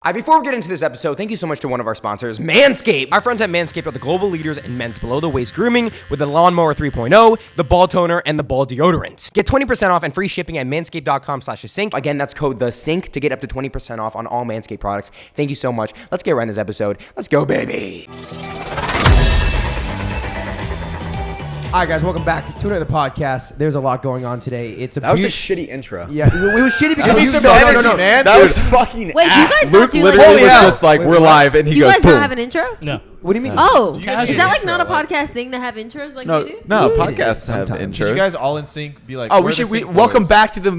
Before we get into this episode, thank you so much to one of our sponsors, Manscaped. Our friends at Manscaped are the global leaders in men's below-the-waist grooming with the Lawnmower 3.0, the ball toner, and the ball deodorant. Get 20% off and free shipping at manscaped.com/thesync. Again, that's code THESYNC to get up to 20% off on all Manscaped products. Thank you so much. Let's get right in this episode. Let's go, baby. All right, guys, welcome back to another podcast. There's a lot going on today. That was a shitty intro. Yeah, it was shitty because Give me some energy, man. That was fucking Wait, ass. you guys Luke not do literally like was just like, we're live, and he you goes, guys boom. not have an intro? No. What do you mean? Oh, You guys is do that like intro, not a like- podcast thing to have intros like No, we do? no, We do podcasts have sometimes. intros. You guys all in sync be like, Oh, we're we the sync welcome boys. back to the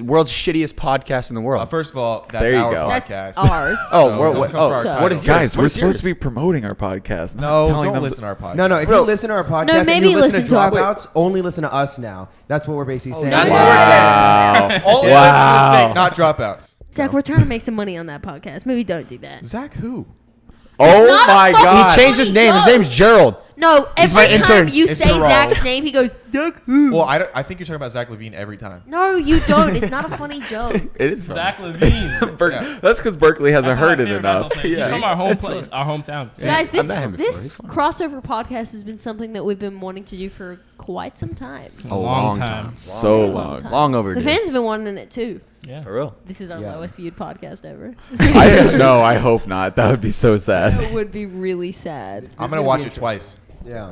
world's shittiest podcast in the world. First of all, that's There you our go. That's podcast. ours. Oh, So we're, don't what, come for our So- title. what is guys? We're What is supposed yours? to be promoting our podcast. not No, telling don't them listen to our podcast. No, if Bro. you listen to our podcast and maybe you listen to listen to our- Dropouts, only listen to us now. That's what we're basically saying. That's no, what we're saying. Wow. Only Wow. listen to sync, not dropouts. Zach, we're trying to make some money on that podcast. Maybe don't do that. Zach who? Oh not a my fucking- god. He changed his name. His Go. name's Gerald. No, He's my every time intern. you It's say Gerald. Zach's name, he goes, Zach who? Well, I think you're talking about Zach Levine every time. No, you don't. It's not a funny joke. It is Zach Levine. Yeah. That's because Berkeley hasn't That's one heard of it my favorite enough. basketball players. He's from our home place, our hometown. Guys, I've met him before. this He's fun. crossover podcast has been something that we've been wanting to do for quite some time. A long time. So Long long. time. Long overdue. The fans have been wanting it too. Yeah. For real. This is our Yeah. lowest viewed podcast ever. No, I hope not. That would be so sad. It would be really sad. I'm This gonna is watch gonna it be twice. Yeah.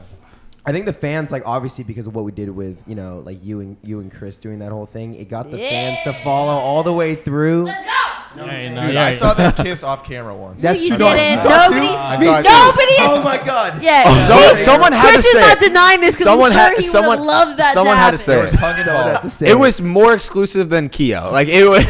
I think the fans, like, obviously because of what we did with, like you and Chris doing that whole thing, it got the fans to follow all the way through. Let's go! Dude, I saw them kiss off camera once. That's You true. didn't. I saw Nobody. two. I saw it too. Nobody is. Oh my god. Yeah. Someone had Chris to is say not it. denying this because Someone I'm sure had- he someone- would have loved that someone to had to happen. say There it. was tongue involved. It was more exclusive than Keo. Like it was.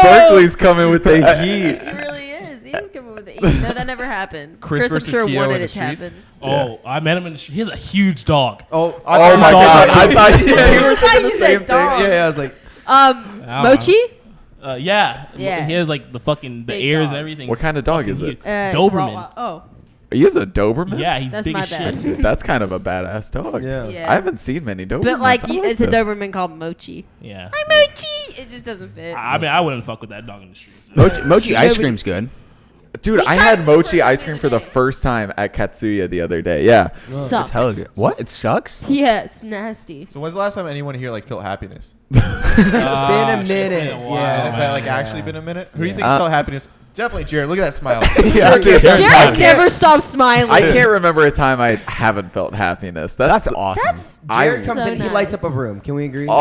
Berkeley's coming with the heat. He really is. He is coming with the E. No, that never happened. Chris I'm versus sure Keo wanted in the it to streets? happen. Oh, I met him in the street. He has a huge dog. Oh, Oh my god. I thought you were I thought thinking you the said same thing. dog. yeah, I was like, don't Mochi? Yeah. Yeah. He has like the fucking Big ears dog. and everything. What kind of dog is it? Huge. It's Doberman. Rottweiler. Oh, He is a Doberman? Yeah, he's That's big my as bad. shit. That's kind of a badass dog. yeah. yeah. I haven't seen many Dobermans. But like, I it's a them. Doberman called Mochi. Yeah. Hi, Mochi. It just doesn't fit. I mean, I wouldn't fuck with that dog in the streets. Mochi ice cream's good. Dude, We I tried had it mochi the ice other cream for the day. first time at Katsuya the other day. Yeah. Sucks. It's hella good. What? It sucks? Yeah, it's nasty. So when's the last time anyone here like felt happiness? It's been a minute. while, Yeah. Has that like actually been a minute? Who do you think felt happiness? Definitely Jared. Look at that smile. Yeah, dude. Jared never stops smiling. I can't remember a time I haven't felt happiness. That's awesome. That's Jared I- comes so in, he lights nice. up a room. Can we agree? Oh,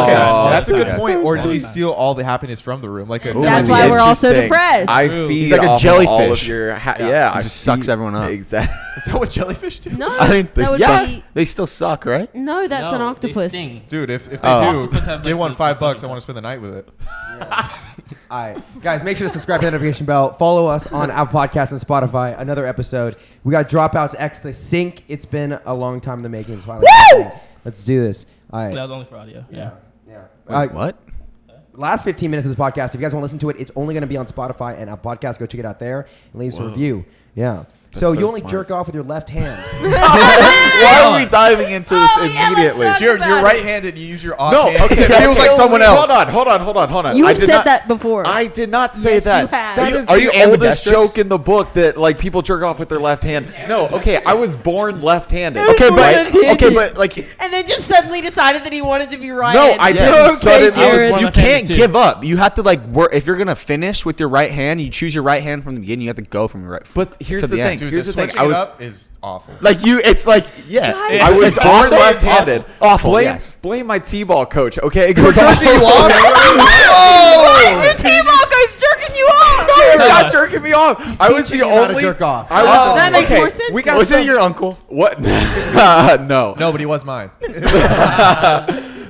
Okay, Oh, that's a good okay. point. Or So does he sweet. steal all the happiness from the room? Like a That's Ooh, why we're all so interesting. depressed. I True. feed He's like a off of all of jellyfish. your Yeah. yeah, It just sucks everyone up. Exactly. Is that what jellyfish do? No, I think that would yeah, be. they still suck, right? No, that's an No, octopus. They sting. Dude, if they Octopus do, have, give like, one the $5. I suction want to spend the night with it. All right, guys, make sure to subscribe to the notification bell. Follow us on Apple Podcasts and Spotify. Another episode. We got Dropouts X THESYNC. It's been a long time in the making. It's finally happening. Let's do this. All right. That was only for audio. Yeah. Yeah. Wait, what? Last 15 minutes of this podcast. If you guys want to listen to it, it's only going to be on Spotify and Apple Podcasts. Go check it out there and leave us a review. Yeah. So so you only smart. jerk off with your left hand. Why are we diving into this Oh, yeah, let's immediately? talk Jared, about you're it. right-handed and you use your No, offhand. okay. It feels like someone else. Hold on. You I have did said not- that before. I did not say Yes, that. you have. That is Are the you oldest ambidextrous? joke in the book that like people jerk off with their left hand. No, okay, I was born left-handed. Okay, right? but like and then just suddenly decided that he wanted to be right. No, I didn't Okay, suddenly- Jared. One you left-handed can't too. give up. You have to like work. If you're gonna finish with your right hand, you choose your right hand from the beginning. You have to go from your right. But here's to the end. thing. Dude, Here's the the thing. switching I was it up is awful. Like you, it's like yeah. Guys. I was It's born awesome. left-handed. Awful, Blame, yes. blame my t-ball coach. Okay, We're jerking you off? Why is your T-ball coach jerking you off? It's Tell not us. jerking me off. I was the teaching you how to only jerk off. I was Oh, that makes okay, more sense We then. got Was some, it your uncle? what? No. No, but he was mine.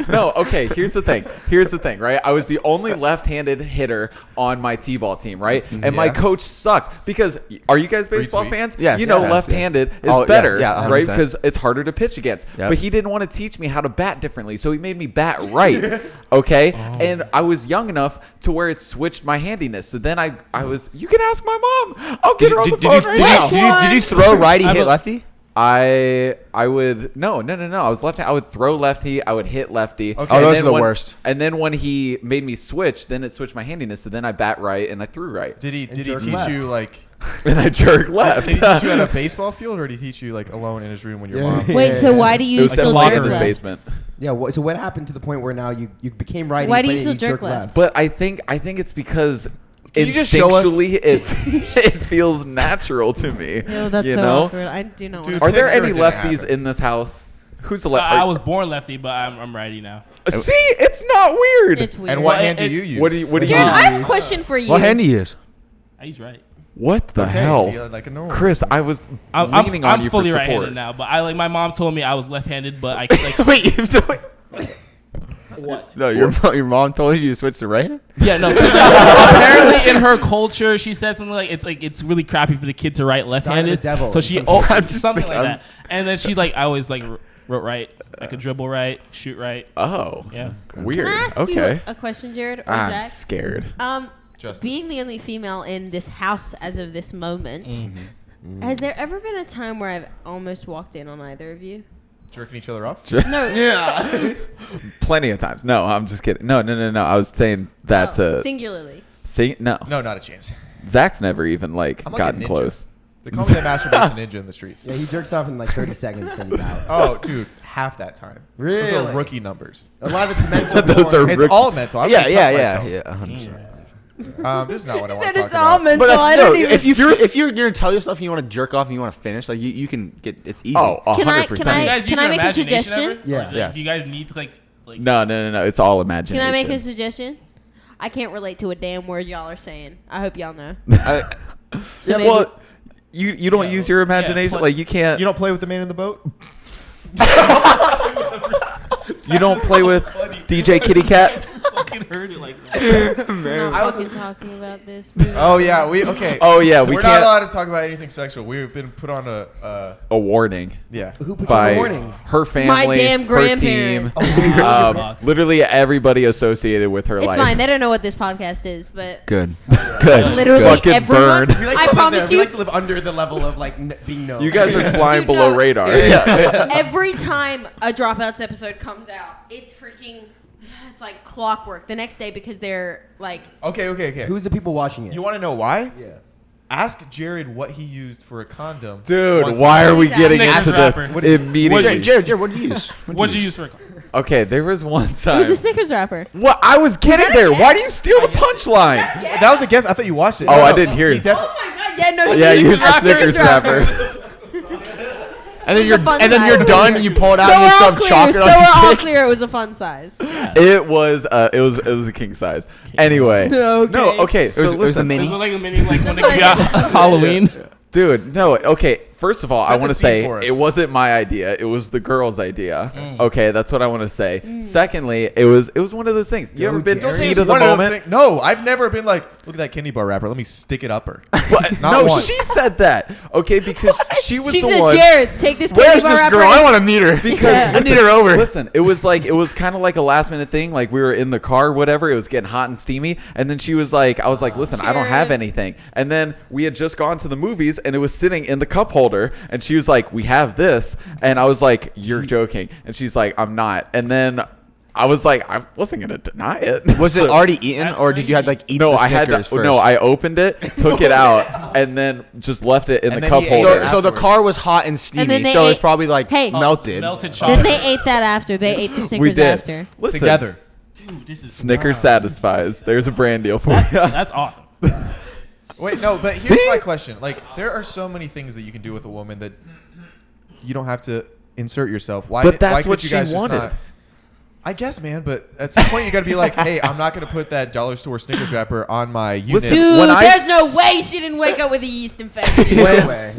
No, okay, here's the thing, right? I was the only left-handed hitter on my t-ball team, right? And my Yeah. coach sucked because are you guys baseball Retweet. fans? Yes. You know Yes, left-handed is Oh, yeah, better, yeah, right? 100%. Because it's harder to pitch against. Yep. But he didn't want to teach me how to bat differently, so he made me bat right, okay? And I was young enough to where it switched my handiness. So then I was, you can ask my mom. I'll get her on the phone right now. Did you throw righty, I have hit a- lefty? I would no. I was left. I would throw lefty. I would hit lefty. Okay. Oh, And those then are the when- worst. And then when he made me switch, then it switched my handiness. So then I bat right and I threw right, Did he jerk teach left. you like? and I jerk left. Did he teach you at a baseball field, or did he teach you like alone in his room when your mom? Wait, so why do It you was still locked jerk in his left? basement. Yeah. So what happened to the point where now you became righty? Why do you but still you jerk left? But I think it's because Can you just show us? instinctually it feels natural to me. No, that's you so know? awkward. I do not Dude, want Are there Picture any it didn't lefties happen. in this house? Who's a I lefty? was born lefty, but I'm righty now. See, it's not weird. It's weird. And what Well, hand do it- you use? What do you Jared, I have a question for you. What hand he is? He's right. What the Okay, hell? so you're like a normal. Chris, I was I'm leaning on you for fully support. right-handed now, but my mom told me I was left-handed, but I like Wait, so what? no, your mom told you to switch to right hand? Yeah, no. 'cause, like, apparently, in her culture, she said something like it's really crappy for the kid to write left-handed. devil. So she Something- oh, something like that. And then she I always wrote right. I could dribble right, shoot right. Oh, Yeah. weird. Can I ask Okay, you a question, Jared or I'm Zach? scared. Justice. Being the only female in this house as of this moment, Mm-hmm. has there ever been a time where I've almost walked in on either of you? Jerking each other off. No. Plenty of times. No, I'm just kidding. No. I was saying that Oh, to singularly. see. No, No, not a chance. Zach's never even I'm like a gotten ninja. close. They call me the masturbation ninja in the streets. Yeah, he jerks off in like 30 seconds and he's out. Oh, dude, half that time. Those Really? are rookie numbers. A lot of it's mental. Those porn. are It's Rick- all mental. I really tough myself. 100%. This is not what I want said to talk it's all about. mental. But I don't even. if you're gonna tell yourself you want to jerk off and you want to finish, like you can get it's easy. Oh, Can I- 100%. can Do you guys Can use I your make a imagination suggestion? ever? Yeah. Or, like, Yes. do you guys need to like? No. It's all imagination. Can I make a suggestion? I can't relate to a damn word y'all are saying. I hope y'all know. So Yeah, maybe- well, you don't use your imagination. but- Like you can't. You don't play with the man in the boat? You don't play with DJ Kitty Cat. Fucking heard it like that. I'm not fucking talking about this. Oh yeah, okay. Oh yeah, we We're not can't. allowed to talk about anything sexual. We've been put on A warning yeah. Who put you by on warning? her family, damn her team, grandparents. Fuck. literally everybody associated with her It's life. fine. They don't know what this podcast is, but Good. Good. literally Fucking everyone. burn. We like I to live promise we you. like to live under the level of like being known. You guys are flying Dude, below no. radar. Every time a Dropouts episode comes out, it's freaking. It's like clockwork the next day because they're like. Okay. Who's the people watching it? You want to know why? Yeah. Ask Jared what he used for a condom. Dude, one why time. are we Snickers getting into this wrapper. immediately? Jared, what do you use? What'd you use for? Okay, there was one It time. was a Snickers wrapper. What? I was getting that a there. guess? Why do you steal the punchline? That was a guess. I thought you watched it. Oh, I didn't hear He it. definitely. Oh my god! Yeah, no. Yeah, you used the Snickers Snickers wrapper. And then It was a fun you're size. done and you pull it out So and we're you all shove clear. chocolate So on we're your all dick. clear. It was a fun size. It was a king size. Anyway. No, okay. So It was the listen, It mini. was like a mini like when they That's why I got said- Halloween. dude. No, okay. First of all, I Set want the to scene say for us. it wasn't my idea. It was the girl's idea. Okay, that's what I want to say. Secondly, it was one of those things. You ever been Jared. heat of the One of moment? No, I've never been like, look at that candy bar wrapper. Let me stick it up her. But Not no, once. she said that. Okay, because she was She the said, one. "Jared, take this candy Where's bar this wrapper." girl? I want to meet her. Because Yeah. I need her over. Listen, it was kind of like a last minute thing. Like we were in the car, whatever. It was getting hot and steamy, and then she was like, "I was like, listen, I don't have Jared. anything." And then we had just gone to the movies, and it was sitting in the cup holder, and she was like, "We have this," and I was like, "You're joking," and she's like, "I'm not." And then I was like, I wasn't gonna deny it. Was it So- already eaten, That's or did you have to like eat No, the I had Snickers to. first? No, I opened it, took it out, and then just left it in And the then cup he ate holder. it So the afterwards. car was hot and then steamy, they so it's ate- probably like Hey. melted. Melted Then chocolate. they ate that after. They ate the we Snickers did. after. Listen, Together. Dude, this is Snickers satisfies. There's a brand deal for you. That's awesome. Wait, no, but here's See? my question. Like, there are so many things that you can do with a woman that you don't have to insert yourself. Why? But that's why what could you she guys just wanted. not- I guess, man, but at some point you got to be like, hey, I'm not going to put that dollar store Snickers wrapper on my unit. Listen, Dude, When I- there's no way she didn't wake up with a yeast infection.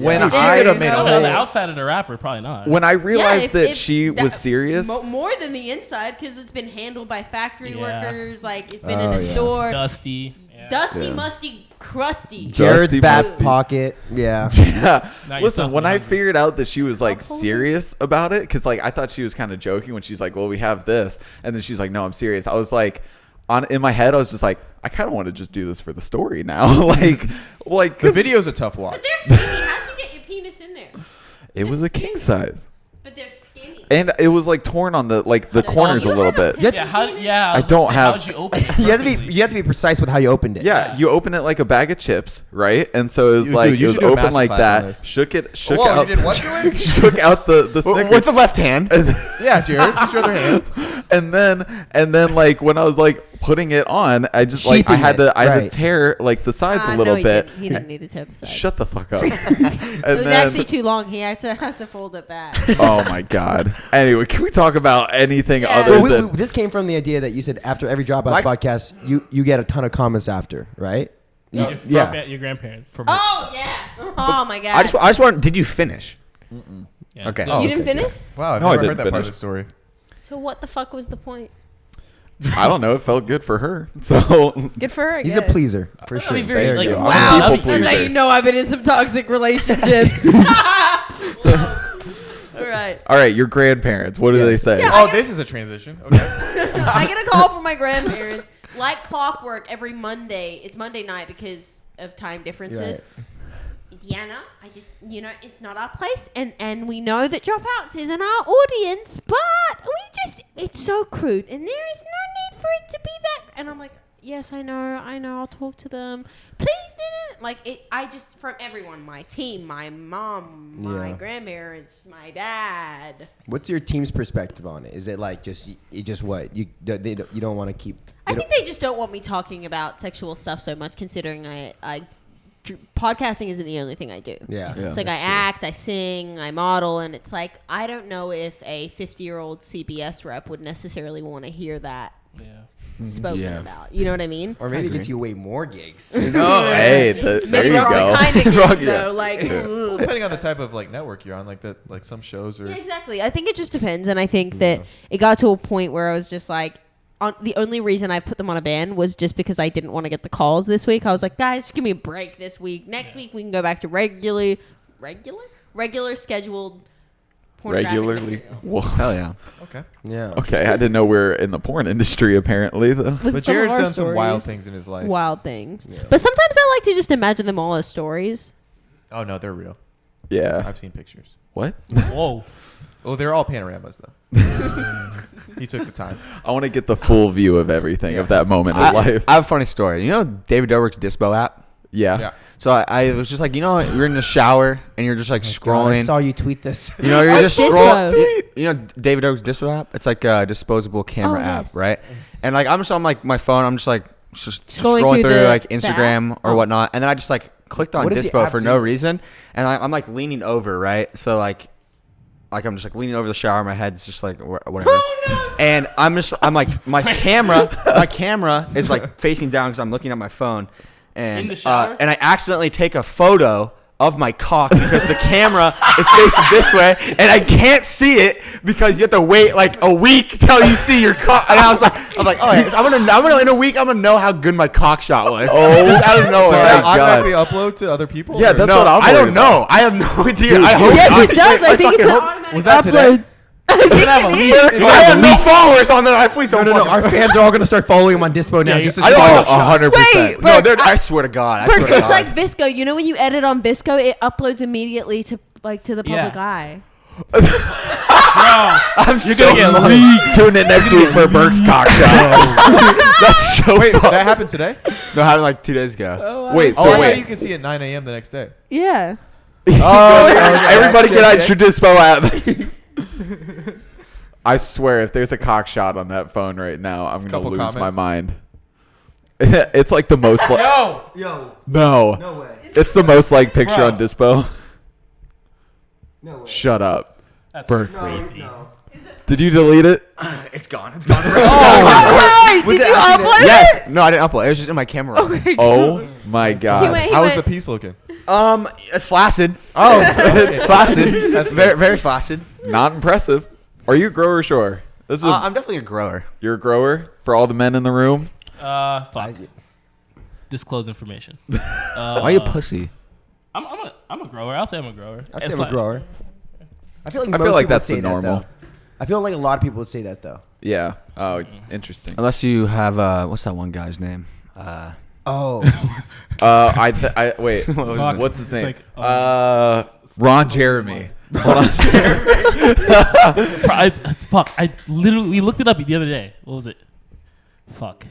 when Dude, she I could've made a I don't know, whole- the outside of the wrapper, probably not. when I realized if- that if she that- was serious, More than the inside, because it's been handled by factory Yeah. workers. Like it's been in a yeah. store. Dusty. Yeah. Dusty, musty, crusty. Jared's Dusty back Musty. pocket. Yeah. yeah. Now Listen, you're when I hungry. figured out that she was like Uphold it. serious about it, because like I thought she was kind of joking when she's like, "Well, we have this," and then she's like, "No, I'm serious." I was like, in my head, I was just like, I kind of want to just do this for the story now, like The video's a tough watch. But they're sticky. How'd you get your penis in there? It was a king size. But they're skinny. And it was like torn on the corners a little bit. I don't have- How'd you open it? You have to be precise with how you opened it. Yeah, you open it like a bag of chips, right? And so it was You it was should do a open like masterclass on that. this. Shook Whoa, out. you did what to it? Shook out the Snickers. With the left hand. Yeah, Jared, use your other hand. and then like when I was like putting it on, I just like I Sheathing had it, to right. tear like the sides a No, little he bit. He didn't need to tear the sides. Shut the fuck up. It and was actually too long. He had to fold it back. oh my god. Anyway, can we talk about anything Yeah. other Well, than this came from the idea that you said after every Dropouts Like- podcast, you get a ton of comments after, right? Yeah. Your grandparents. Oh yeah. Oh my god. I just want. Did you finish? Yeah. Okay. Oh, you didn't okay. finish? Wow, I've No, I never heard didn't that part of finish. the story. So what the fuck was the point? I don't know, it felt good for her. So Good for her. I He's a guess. pleaser for That'd sure. be very, There like, you go. wow. I'm a that'd people be- That's how pleaser. you know I've been in some toxic relationships. All right. all right, your grandparents, what do they say? Yeah. Oh, this is a transition. Okay. I get a call from my grandparents like clockwork every Monday. It's Monday night because of time differences. Deanna, it's not our place, and we know that Dropouts isn't our audience, but it's so crude, and there is no need for it to be that. And I'm like, yes, I know, I'll talk to them. Please, from everyone, my team, my mom, my grandparents, my dad. What's your team's perspective on it? Is it like you don't want to keep? I think they just don't want me talking about sexual stuff so much, considering podcasting isn't the only thing I do. Yeah. It's like I act, I sing, I model, and it's like I don't know if a 50-year-old CBS rep would necessarily want to hear that spoken about. You know what I mean? Or maybe it gets you way more gigs. Hey, there Maybe you the wrong go. kind of gigs, Yeah. though. Like, Well, depending on the type of like network you're on, like some shows are. yeah, exactly. I think it just depends, and I think that it got to a point where I was just like, the only reason I put them on a ban was just because I didn't want to get the calls this week. I was like, guys, just give me a break this week. Next week we can go back to regular scheduled pornographic Regularly. material. Whoa. Hell yeah. Okay. Yeah. Okay, I didn't know we were in the porn industry apparently though. With But some of Jared's our done some wild stories. things in his life. Wild things. But sometimes I like to just imagine them all as stories. Oh no, they're real. Yeah. I've seen pictures. What? Whoa. Oh, they're all panoramas though. He took the time. I want to get the full view of everything of that moment in life. I have a funny story. You know David Dobrik's Dispo app? Yeah. Yeah. So I was just like, you're in the shower and you're just like God, I scrolling. saw you tweet this. You're just Dispo? scrolling. You know David Dobrik's Dispo app? It's like a disposable camera app, yes. right? And like I'm just on like my phone. I'm just like Scrolling scrolling through through the like Instagram or whatnot, and then I just like clicked on What does the Dispo app for do? no reason, and I'm like leaning over, right? So like I'm just like leaning over the shower. My head's just like whatever. Oh, And I'm like my camera is like facing down because I'm looking at my phone, and In the shower? and I accidentally take a photo of my cock because the camera is facing this way, and I can't see it because you have to wait like a week till you see your cock. And I'm like, oh, yeah, so I'm gonna in a week I'm gonna know how good my cock shot was. Oh, just out of Does nowhere. that God. automatically upload to other people? Yeah, or- that's No, what I'm I don't worried know. about. I have no idea. Dude, I hope Yes, not. it does. I think it's an fucking hope- automatic Was that upload. today? I have no followers on there. Please don't. No. Our fans are all gonna start following him on Dispo now. Yeah, Just to I see don't the know. shot. 100%. Wait, No, but I swear to God. I But swear to it's God. like Visco. You know when you edit on Visco, it uploads immediately to the public Yeah. eye. Bro. I'm so gonna get leaked. Tune in next week for Burke's cock shot. That's so. Wait, fucked. that happened today? No, happened like 2 days ago. Wait, Oh, so I thought wait. you can see it at 9 a.m. the next day. Yeah. Oh, Everybody get out your Dispo app. I swear, if there's a cock shot on that phone right now, I'm gonna Couple lose my comments. mind. It's like the most. Yo. No. way. It's the most like picture Bro. on Dispo. No way. Shut up. That's Burke. crazy. Did you delete it? It's gone. It's gone. Wait, did you upload Yes. it? No, I didn't upload. It was just in my camera. Oh my god. How was the piece looking? It's flaccid. Oh, It's flaccid. That's very, very flaccid. Not impressive. Are you a grower, sure? This is I'm definitely a grower. you're a grower for all the men in the room. Fuck. Disclose information. Why are you a pussy? I'm a grower. I'll say I'm a grower. I say It's I'm a like- grower. I feel like I most feel like people that's would say the that, normal. though. I feel like a lot of people would say that though. Yeah. Oh, interesting. Unless you have what's that one guy's name? Oh. I wait. Fuck. What's his It's name? like, Ron Jeremy. Hold on. Fuck. We looked it up the other day. What was it? Fuck.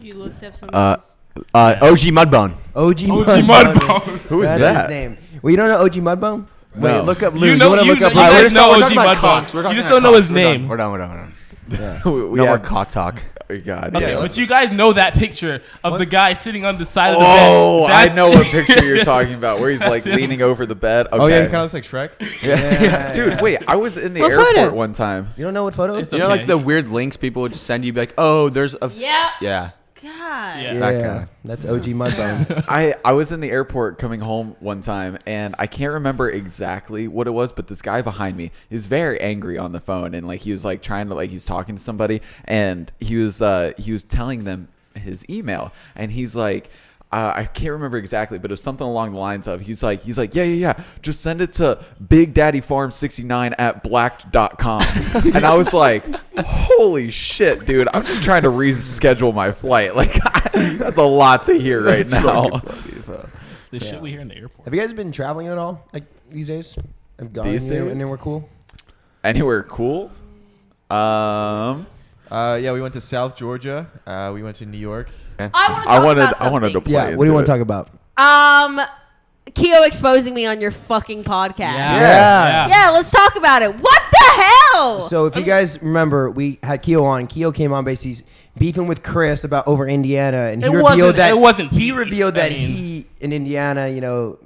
You looked up somebody's. OG Mudbone. OG Mudbone. Who is That that? is his name. Well, you don't know OG Mudbone? No. Wait, look up Lou. You know, wanna you look up know- Lou? you guys know we're OG talking about Mudbone. cocks. We're You talking just about don't know cocks. his name. We're done. Yeah. We No more have- cock talk. Oh, God. Okay, Yeah, but you guys know that picture of the guy sitting on the side of the Oh, bed. I That's- know what picture you're talking about, where he's like That's him. leaning over the bed. Okay. Oh yeah, he kind of looks like Shrek. Yeah. Dude, wait, I was in the What airport photo? one time. You don't know what photo? It's You know, okay. like the weird links people would just send you, be like, oh, there's a. Yeah. Yeah. God. Yeah. that guy. That's OG Mudbone. I was in the airport coming home one time, and I can't remember exactly what it was, but this guy behind me is very angry on the phone, and like he was like trying to like he's talking to somebody, and he was telling them his email, and he's like. I can't remember exactly, but it was something along the lines of he's like yeah, just send it to BigDaddyFarm69@blacked.com. And I was like, holy shit, dude, I'm just trying to reschedule my flight. Like that's a lot to hear right now. the shit we hear in the airport. Have you guys been traveling at all, like these days? Have gone These days? anywhere cool? Anywhere cool? Yeah, we went to South Georgia. We went to New York. I want to talk about I wanted to something. play. Yeah. What do you want to into talk about? Keo exposing me on your fucking podcast. Yeah. Yeah, let's talk about it. What the hell? So if you guys remember, we had Keo on. Keo came on basically beefing with Chris about over Indiana, and he revealed that It wasn't. he revealed that he in Indiana,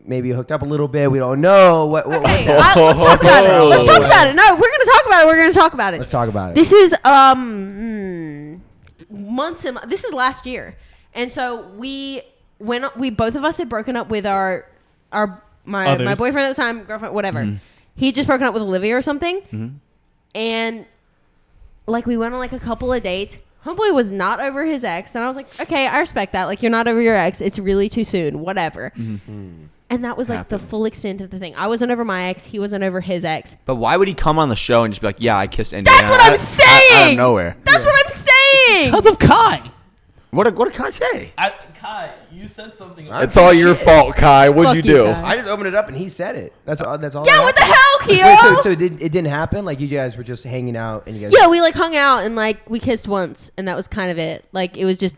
maybe hooked up a little bit. We don't know what. Okay, let's talk about it. Let's talk about it. No, we're gonna talk about it. We're gonna talk about it. Let's talk about it. This is months and this is last year, and so we both of us had broken up with my Others. boyfriend at the time, girlfriend, whatever. He had just broken up with Olivia or something, and like we went on like a couple of dates. Homeboy was not over his ex, and I was like, okay, I respect that. Like, you're not over your ex. It's really too soon. Whatever. And that was like the full extent of the thing. I wasn't over my ex. He wasn't over his ex. But why would he come on the show and just be like, yeah, I kissed Indiana? That's what I'm saying. Out of nowhere. That's what I'm saying. Because of Kai. What can I say? Kai, you said something. It's all your fault, Kai. What'd you Fuck you, do? Kai. I just opened it up and he said it. That's all. That's all. Yeah, that what the happened. hell, Keo? Wait, so it didn't happen? Like you guys were just hanging out and you guys. Yeah, we like hung out and like we kissed once, and that was kind of it. Like it was just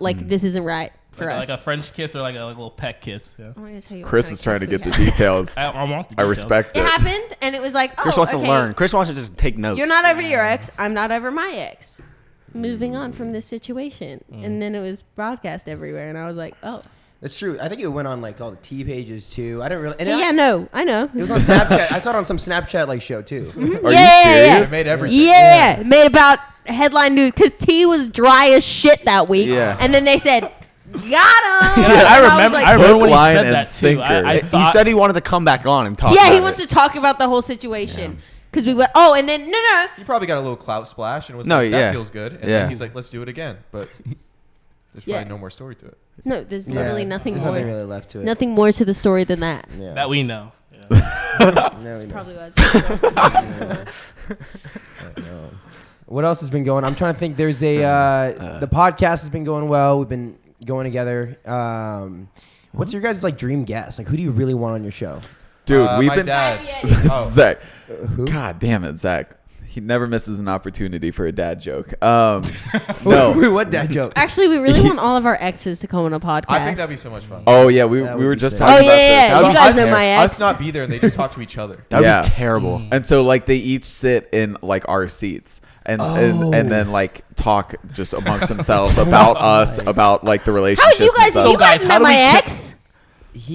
like this isn't right for like, us. like a French kiss or like a little peck kiss. Yeah. I'm gonna tell you what Chris kind is of trying to kiss get the we had. details. I want the I details. respect It it. happened, and it was like, Chris oh, wants okay. to learn. Chris wants to just take notes. You're not over your ex. I'm not over my ex. Moving on from this situation, and then it was broadcast everywhere, and I was like, oh, That's true. I think it went on like all the T pages too. I didn't really. And yeah, no, I know. It was on Snapchat. I saw it on some Snapchat like show too. Are Yeah, you serious? It made everything. Yeah, it made about headline news because T was dry as shit that week. Yeah. And then they said, got him. Yeah, And I was remember. like, I remember Hook, when he line, said and that too. sinker. I He thought, said he wanted to come back on and talk yeah, about he wants to talk about the whole situation. Because we went, oh, and then, no. He probably got a little clout splash and was No, like, that yeah. feels good. And Yeah. then he's like, let's do it again. But there's Yeah. probably no more story to it. No, there's literally nothing There's more. nothing really left to it. Nothing more to the story than that. Yeah. that we know. Yeah. No, we know. Probably was. What else has been going? I'm trying to think. There's the podcast has been going well. We've been going together. What's your guys' like dream guest? Like, who do you really want on your show? Dude, we've my been dad. Oh. Zach. Who? God damn it, Zach. He never misses an opportunity for a dad joke. No. What dad joke? Actually, we really want all of our exes to come on a podcast. I think that'd be so much fun. Oh yeah, we That would were be just sick. talking Oh, about yeah. this. You guys know my ex. Us not be there and they just talk to each other. That would Yeah. be terrible. And so like they each sit in like our seats and then like talk just amongst themselves about us, about like the relationships. How you guys? and stuff. You guys how met do my we ex?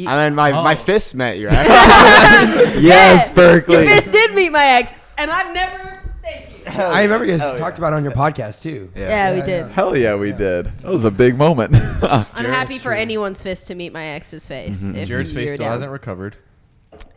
I mean, my fist met your ex. Yes, Yeah. Berkeley. Your fist did meet my ex, and I've never. Thank you. I remember you guys talked about it on your podcast too. Yeah, we did. Hell yeah, we did. That was a big moment. I'm happy for anyone's fist to meet my ex's face. If Jared's face you're still down. hasn't recovered.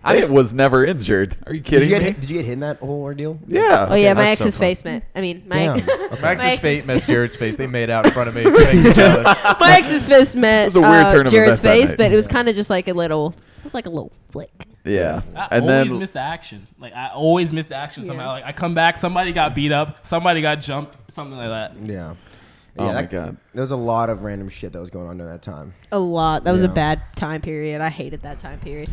It was never injured. Are you Did you kidding get me? hit, did you get hit in that whole ordeal? Yeah. Oh yeah, my that's so ex's fun. face met. I mean, my Damn. Max's face met Jared's face. They made out in front of me. to make me jealous. my ex's fist met was a weird turn of Jared's events that face, night. but it was kind of just like a little, it was like a little flick. Yeah. I And always then miss the action. Like I always miss the action somehow. Yeah. Like I come back, somebody got beat up, somebody got jumped, something like that. Yeah. Oh Yeah, my that- God. There was a lot of random shit that was going on during that time. A lot. That was a Yeah. bad time period. I hated that time period.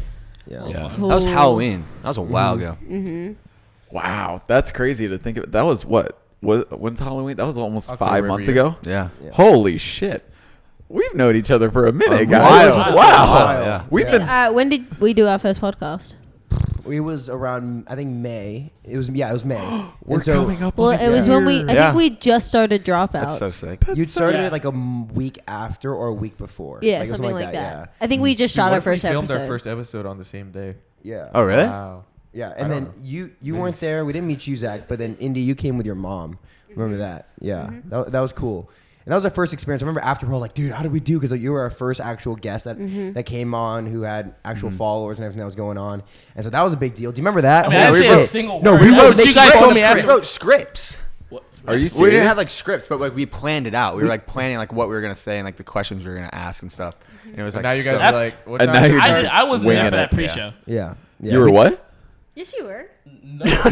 Yeah. Yeah. That was Halloween. That was a while ago. Wow, that's crazy to think of. That was when's Halloween? That was almost October 5 every months year. ago. Yeah. Holy shit. We've known each other for a minute, A guys. while. Wow. Yeah. We've been When did we do our first podcast? It was around, I think, May. It was May. we're And so coming up Well, on it was when we. I Yeah. think we just started Dropouts. That's so sick. You started Yeah. it like a week after or a week before. Yeah, Like, it was something like that. Yeah. I think we just Dude, shot what our if we first filmed episode. our first episode on the same day? Yeah. Oh, really? Wow. Yeah, I and don't then you weren't there. We didn't meet you, Zach. But then Indy, you came with your mom. Remember that? Yeah, that was cool. And that was our first experience. I remember after we were like, dude, how did we do? Because you were our first actual guest that came on, who had actual followers and everything that was going on. And so that was a big deal. Do you remember that? I mean, I didn't say a single No, word. we That's wrote. what you guys told me We after. wrote scripts. Are you We serious? didn't have like scripts, but like we planned it out. We were like planning like what we were gonna say and like the questions we were gonna ask and stuff. And it was And like now you guys so- are like, what and time now is you're it? just I wasn't there winging for that it. pre-show. Yeah. You were what? Yes, you were.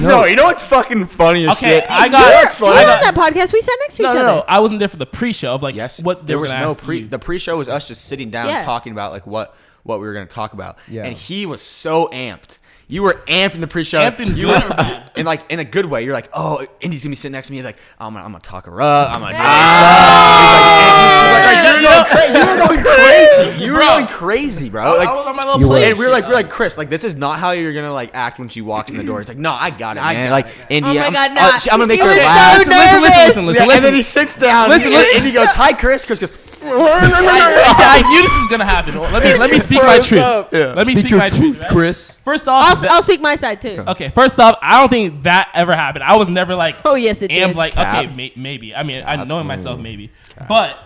No, you know what's fucking funny as Okay, shit? I You got. were, what's you funny? were I on got that podcast. We sat next to each no, other. I wasn't there for the pre-show of like Yes. what they there were was gonna no ask pre. you. The pre-show was us just sitting down Yeah. talking about like what we were gonna talk about. Yeah. And he was so amped. You were amped in the pre-show. Amped in you good were or bad? in like in a good way. You're like, oh, Indy's gonna be sitting next to me. Like, I'm gonna talk her up. I'm gonna do stuff. You were going crazy. You were Bro. going crazy, bro. I Like, was on my little You were. play. and we're like, Chris, like this is not how you're gonna like act when she walks in the door. He's like, no, I got it, man. Like, Indy, Oh my I'm, God, I'm nah. gonna make He her was so laugh. Listen. Yeah, and then he sits down. Listen, and he goes, "Hi, Chris." Chris goes, I knew this was gonna happen. Let me speak my truth. Let me speak my truth. Right? Chris. First off, I'll speak my side too. okay. First off, I don't think that ever happened. I was never like, Oh yes, it am did. like, Cap. okay, maybe. I mean, I knowing myself, maybe. But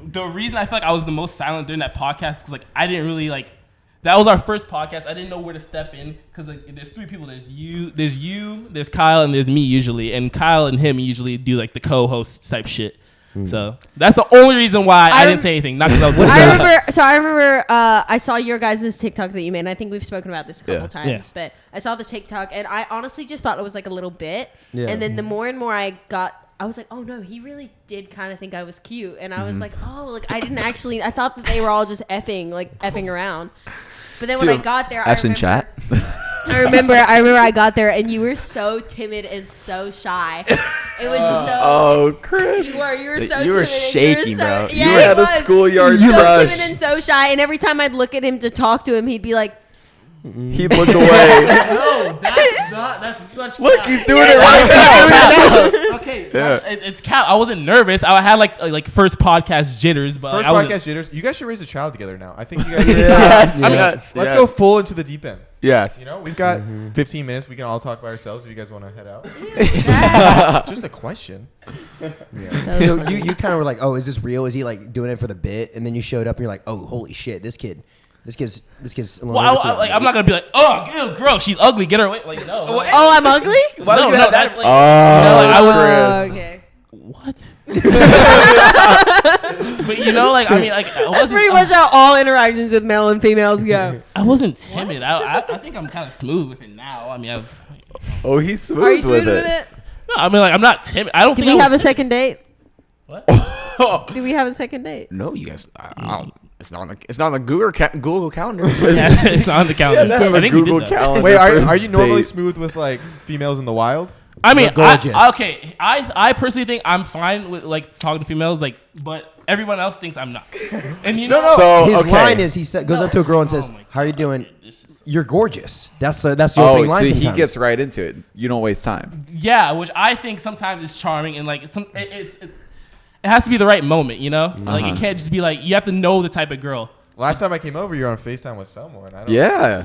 the reason I feel like I was the most silent during that podcast is because like I didn't really like. That was our first podcast. I didn't know where to step in because like, there's 3 people. There's you, there's Kyle, and there's me usually. And Kyle and him usually do like the co-host type shit. So that's the only reason why I didn't say anything. Not because I was. I remember I saw your guys' TikTok that you made, and I think we've spoken about this a couple times, Yeah. but I saw the TikTok, and I honestly just thought it was like a little bit. Yeah. And then the more and more I was like, oh no, he really did kind of think I was cute. And I was like, oh, like I didn't actually, I thought that they were all just effing around. But then when I got there, F's in chat. I remember I got there and you were so timid and so shy. It was so. Oh, Chris. You were so You were timid. and shaking, so, bro. Yeah, You he had a was. schoolyard So crush. timid and so shy. And every time I'd look at him to talk to him, he'd be like, He looked away. No, that's not. That's such. Look, cap. he's doing it right now. Okay, it's cap. I wasn't nervous. I had like first podcast jitters, but First like, I was. podcast jitters. You guys should raise a child together now. I think you guys. Yes. I mean, yes. Let's go full into the deep end. Yes. You know, we've got 15 minutes. We can all talk by ourselves if you guys want to head out. Just a question. So you kind of were like, oh, is this real? Is he like doing it for the bit? And then you showed up and you're like, oh, holy shit, this kid's a little Well, nervous about me. I'm not gonna be like, oh, ew, gross. She's ugly. Get her away. Like, no. oh, I'm ugly? Why no, would you no, have that. that? Like, Oh, I would- Chris. Okay. What? But you know, like I mean, like I That's wasn't, pretty much how all interactions with male and females go. I wasn't timid. I think I'm kind of smooth with it now. I mean, Oh, he's smooth, Are you smooth with it. no, I mean, like I'm not timid. I don't Did think we I have a was timid. second date? What? Did we have a second date? No, you guys. I don't. It's not on the Google calendar. Yeah, it's on the calendar. That's I a think we Google did that. calendar. Wait, for are you normally date. smooth with like females in the wild? I mean, They're gorgeous. I personally think I'm fine with like talking to females, like, but everyone else thinks I'm not. And you know, So His okay. line is goes up to a girl and says, Oh my "How are you God, doing? this is- You're gorgeous." That's the Oh, opening line. so he sometimes. gets right into it. You don't waste time. yeah, which I think sometimes is charming and like it has to be the right moment, you know. Like it can't just be like you have to know the type of girl. Last time I came over, you were on FaceTime with someone. I don't Yeah.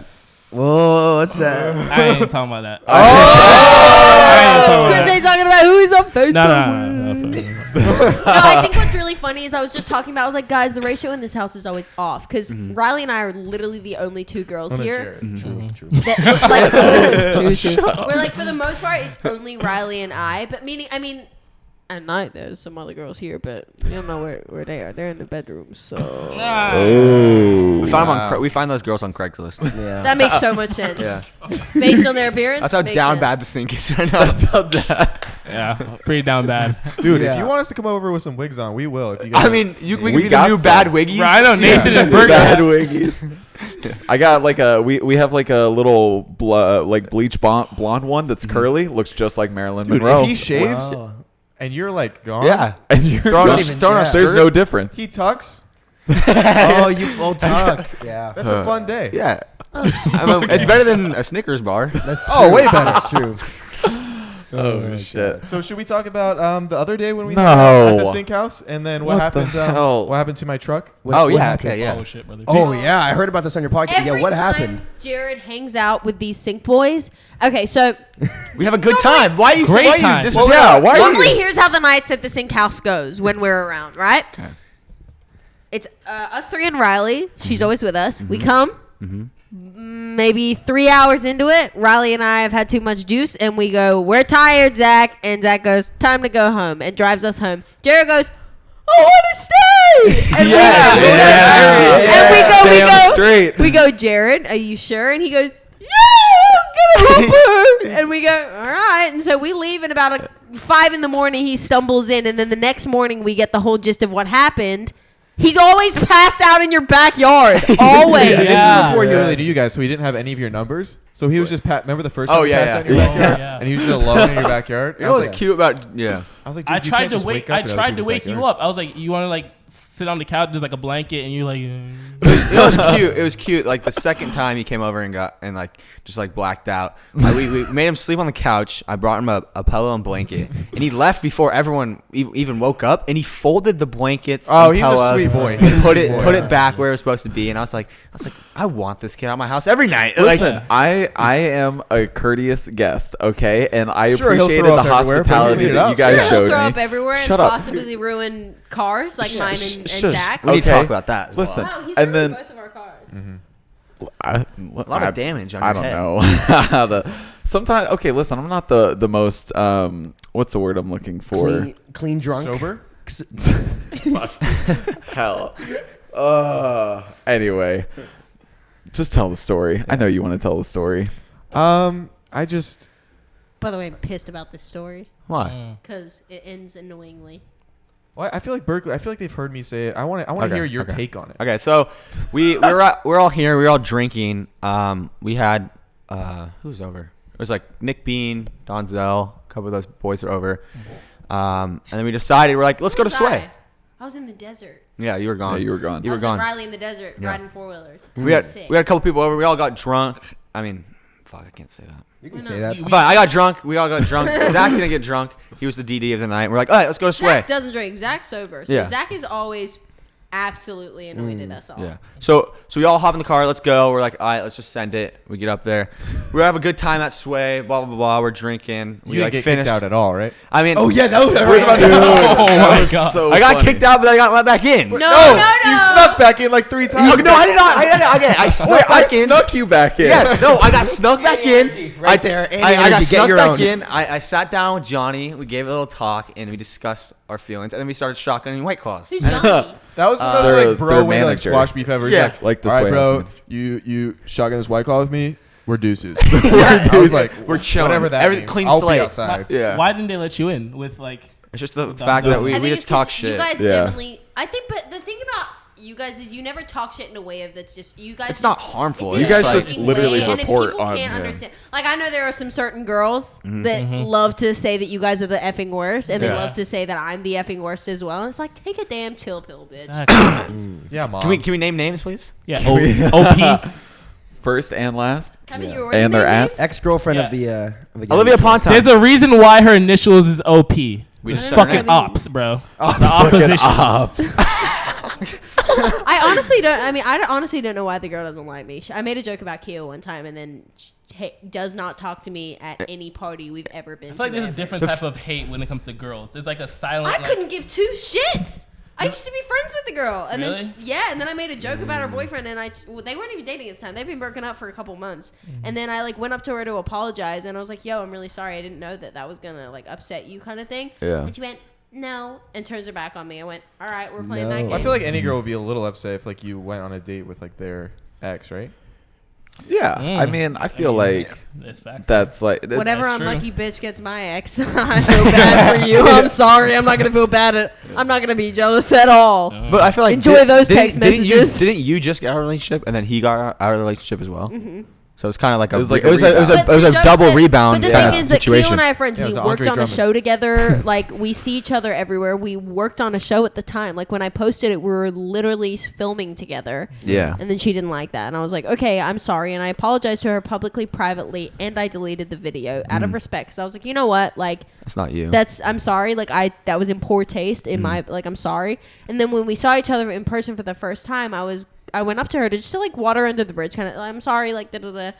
Whoa, what's that? I ain't talking about that. Oh! I ain't talking about Chris that. ain't talking about who he's on Facebook. No. No, I think what's really funny is I was just talking about, I was like, guys, the ratio in this house is always off. Because Riley and I are literally the only 2 girls here. True. That, like, true. We're like, for the most part, it's only Riley and I. But meaning, I mean, at night, there's some other girls here, but you don't know where they are. They're in the bedroom, so. Oh. We find those girls on Craigslist. Yeah. That makes so much sense. Yeah. Based on their appearance. That's how makes down sense. bad the sink is right now. That's how that. Yeah, pretty down bad. Dude, Yeah. if you want us to come over with some wigs on, we will. If you guys I mean, we can We be the got new some. bad wiggies. Bro, I know Nathan and Bert. Bad wiggies. I got like we have like a little like bleach blonde one that's curly, looks just like Marilyn dude, Monroe. if he shaves Wow. and you're like gone, Yeah. and you're Throwing gone. a- throwing a There's skirt. no difference. he tucks. Oh, you full tuck. Yeah. That's a fun day. Yeah. It's better than a Snickers bar. That's true. Oh, way better. That's true. Oh shit. So should we talk about the other day when we No. hung out at the sink house, and then what What the happened? hell? What happened to my truck? Oh, yeah. happened? Okay, yeah. Oh shit, brother. Oh yeah, I heard about this on your podcast. Every Yeah, what time happened? Jared hangs out with these sink boys. Okay, so We have a good time. Why are you Great why are you time. disrespecting- Yeah, why are normally you? here's how the nights at the sink house goes when we're around, right? Okay. It's us three and Riley. She's always with us. We come. Maybe 3 hours into it, Riley and I have had too much juice, and we go, "We're tired, Zach." And Zach goes, "Time to go home," and drives us home. Jared goes, "I want to stay." And Yeah, we go, yeah, and Damn straight. we go, "Jared, are you sure?" And he goes, "Yeah, I'm gonna help her." And we go, "All right." And so we leave, and about 5 in the morning, he stumbles in, and then the next morning we get the whole gist of what happened. He's always passed out in your backyard. Always. Yeah, this Yeah. is before he really knew you guys, so he didn't have any of your numbers. So he was just remember the first Oh, time he yeah, passed yeah. out in your backyard, yeah. and he was just alone in your backyard. You know what's cute about I was like, dude, I you tried can't to just wake. up I in other tried to people's wake you backyards. up. I was like, you want to like sit on the couch, there's like a blanket, and you're like. It was cute. It was cute. Like the second time he came over and got and like just like blacked out. We made him sleep on the couch. I brought him a pillow and blanket, and he left before everyone even woke up. And he folded the blankets. Oh, and he's a pillows sweet boy. and He's a put sweet it boy. put it back where it was supposed to be. And I was like, I want this kid out of my house every night. Listen, Like, I am a courteous guest, okay, and I Sure, he'll appreciated throw the up everywhere, but he'll hospitality clean it that you up. guys Sure, he'll showed throw me. up everywhere Shut and up. possibly ruin cars like mine and shush. Zach's. we need to Okay. talk about that. As Listen, well. Oh, he's and ruined then both of our cars. a lot of damage on I your don't head. know how to. Sometimes, okay, listen, I'm not the most what's the word I'm looking for? Clean drunk. Sober? Hell. Anyway, just tell the story. I know you want to tell the story. I just By the way, I'm pissed about this story Why? because it ends annoyingly. well, I feel like Berkeley. I feel like they've heard me say it. I want to Okay, hear your okay. take on it. Okay, so we're all here. We were all drinking. We had who was over? It was like Nick Bean, Donzel, a couple of those boys were over. And then we decided we're like, let's go to Where was Sway. I was in the desert. Yeah, you were gone. Yeah, you were gone. You I were was gone. with Riley in the desert Yeah. riding 4-wheelers. We had Sick. a couple people over. We all got drunk. I mean, fuck, I can't say that. You can Why say not? that. Fine, I got drunk. We all got drunk. Zach didn't get drunk. He was the DD of the night. We're like, all right, let's go to Sway. Zach doesn't drink. Zach's sober. So Yeah. Zach is always absolutely annoyed at us all. Yeah. So we all hop in the car. Let's go. We're like, all right, let's just send it. We get up there. We have a good time at Sway. Blah blah blah. We're drinking. You We didn't like get finished. kicked out at all, right? I mean, Oh yeah, that was. I heard about Dude, that. Oh that my was God. so I got funny. kicked out, but I got let back in. No, You snuck back in like 3 times. Oh, no, I did not. I snuck Wait, I back in. snuck you back in. Yes, no, I got snuck back in. Right there, any I got energy, get snuck your back own. in. I sat down with Johnny. We gave a little talk, and we discussed our feelings. And then we started shotgunning White Claws. Who's Johnny? That was the most Their- like bro their way to like manager. squash beef ever. He's Yeah. Like the all right, Sway bro, husband. you shotgun this White Claw with me. We're deuces. Yeah. I was like, We're chilling. Whatever that Everything means. clean I'll slate. Be outside. Yeah. Why didn't they let you in with like? It's just the Thumbs fact up. that we I think just it's 'cause talk shit. You guys Yeah. definitely. I think, but the thing about you guys is you never talk shit in a way of that's just you guys. It's not harmful. It's It's in a guys just joking literally way, and report if people on can't him. understand. Like I know there are some certain girls Mm-hmm. that love to say that you guys are the effing worst, and they Yeah. love to say that I'm the effing worst as well. And it's like take a damn chill pill, bitch. Exactly. Yeah, mom. Can we name names, please? Yeah. OP. First and last. Haven't Yeah. you already And their named ads? names? Ex-girlfriend Yeah. of the Olivia Ponton. There's a reason why her initials is OP. We just Fucking I mean- ops, bro. The opposition. I honestly don't. I mean, I honestly don't know why the girl doesn't like me. I made a joke about Keo one time, and then she does not talk to me at any party we've ever been. I feel like to there's a ever. different type of hate when it comes to girls. There's like a silent. I like, couldn't give two shits. I used to be friends with the girl, and Really? then and then I made a joke about her boyfriend, and they weren't even dating at the time. They've been broken up for a couple months, and then I like went up to her to apologize, and I was like, "Yo, I'm really sorry. I didn't know that was gonna like upset you, kind of thing." Yeah. And she went, "No," and turns her back on me. I went, "All right, we're playing that No. game." I feel like any girl would be a little upset if like you went on a date with like their ex, right? Yeah, I mean, I feel like That's facts. that's like Whatever That's true. unlucky bitch gets my ex, I feel bad for you. I'm sorry. I'm not gonna feel bad. I'm not gonna be jealous at all. But I feel like Enjoy those text messages. Didn't you just get out of a relationship and then he got out of the relationship as well? Mm-hmm. So it's kind of like It was a like it was a But double but rebound the kind thing of is that Keel situation. and I are friends. Yeah, it We was worked Andre on a Drummond. show together. Like we see each other everywhere. We worked on a show at the time. Like when I posted it, we were literally filming together. Yeah. And then she didn't like that, and I was like, okay, I'm sorry, and I apologized to her publicly, privately, and I deleted the video out of respect. Because I was like, you know what, like. It's not you. I'm sorry. Like that was in poor taste in my, like, I'm sorry. And then when we saw each other in person for the first time, I went up to her to just like water under the bridge, kind of, I'm sorry, like, da-da-da.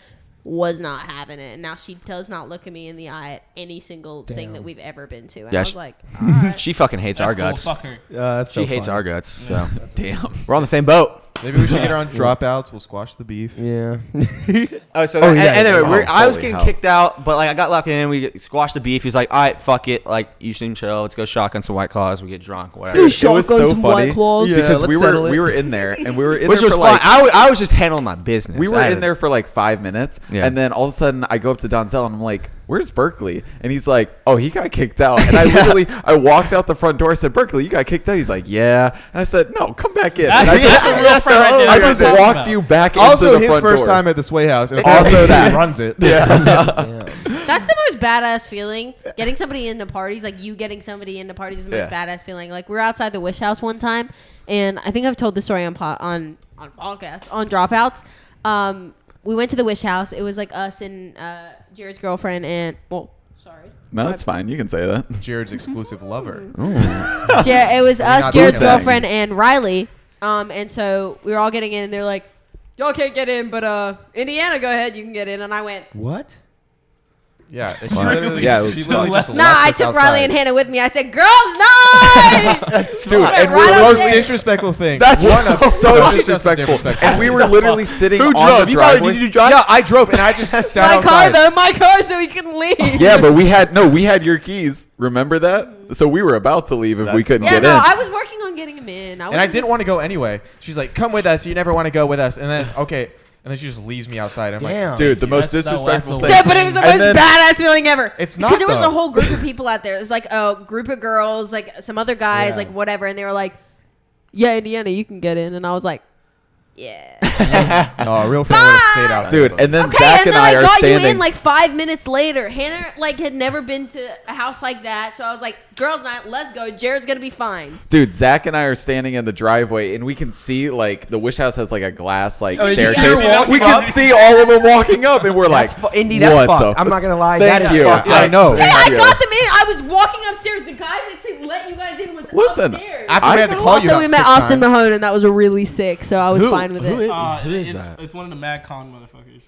Was not having it. And now she does not look at me in the eye at any single thing that we've ever been to. And Yeah, I was like, all right. She fucking hates That's our cool. guts. Fuck her. That's She hates funny. our guts. So damn. we're on the same boat. Maybe we should get her on dropouts. We'll squash the beef. Yeah. Oh, so Oh, yeah, anyway, yeah. I was Holy getting hell. kicked out, but like I got locked in. We squashed the beef. He's like, "All right, fuck it. Like you seem chill. Let's go shotgun some White Claws. We get drunk, whatever." It was so Shotguns and White funny Claws. Yeah, because let's settle it. we were in there and we were in Which there was for fun. like I was just handling my business. we were I in there for like 5 minutes, Yeah. and then all of a sudden I go up to Donzel and I'm like, "Where's Berkeley?" And he's like, "Oh, he got kicked out." And I literally I walked out the front door. I said, "Berkeley, you got kicked out." He's like, "Yeah." And I said, "No, come back in." And I That's just, a real friend right there. I That's just what I'm talking walked about. you back Also, into the his front first door. time at the Sway House. And Also that. he runs it. That's the most badass feeling. Getting somebody into parties, like you getting somebody into parties, is the most Yeah. badass feeling. Like we were outside the Wish House one time, and I think I've told this story on podcast on Dropouts. We went to the Wish House. It was like us and Jared's girlfriend and sorry. No, that's fine. You can say that. Jared's exclusive lover. It was us, not Jared's doing that. girlfriend, and Riley. And so we were all getting in, and they're like, "Y'all can't get in, but Indiana, go ahead, you can get in." And I went, What? Yeah. And she What? literally, Yeah, it was she literally tough. just "Nah, left I us took outside. Riley and Hannah with me." I said, "Girls' night." Dude, Right and The we up were most there. disrespectful thing. That's One of so just disrespectful. And we were literally sitting Who on drove? the You probably driveway. did you drive? Yeah, I drove and I just sat My car, outside. though, my car, so he couldn't leave. Yeah, but we had your keys. Remember that? So we were about to leave if we couldn't Yeah, get no, in. I was working on getting him in. And I didn't want to go anyway. She's like, "Come with us. You never want to go with us." And then okay, and then she just leaves me outside. I'm Damn. like, Dude, the most That's the- disrespectful that's thing. the Yeah, but it was the And most then- badass feeling ever. It's not, because there was though. a whole group of people out there. It was like a group of girls, like some other guys, Yeah. like whatever, and they were like, "Yeah, Indiana, you can get in," and I was like, "Yeah." "No, a real fan would have stayed out." Dude, and then Okay, Zach and and then I I are got you standing. in like 5 minutes later. Hannah like had never been to a house like that, so I was like, "Girls' night, let's go. Jared's gonna be fine." Dude, Zach and I are standing in the driveway, and we can see like the Wish House has like a glass like Oh, you see her staircase. walking We can up? see all of them walking up, and we're like, That's Indy, that's what fucked. the I'm not gonna lie. Thank that is you. fucked. I know. Hey, I you. got them in. I was walking upstairs. The guy that said let you guys in was Listen, upstairs. After we had to call you Also, out we met 6 Austin times. Mahone, and that was really sick, so I was fine with it. Who is that? It's one of the Mad Con motherfuckers.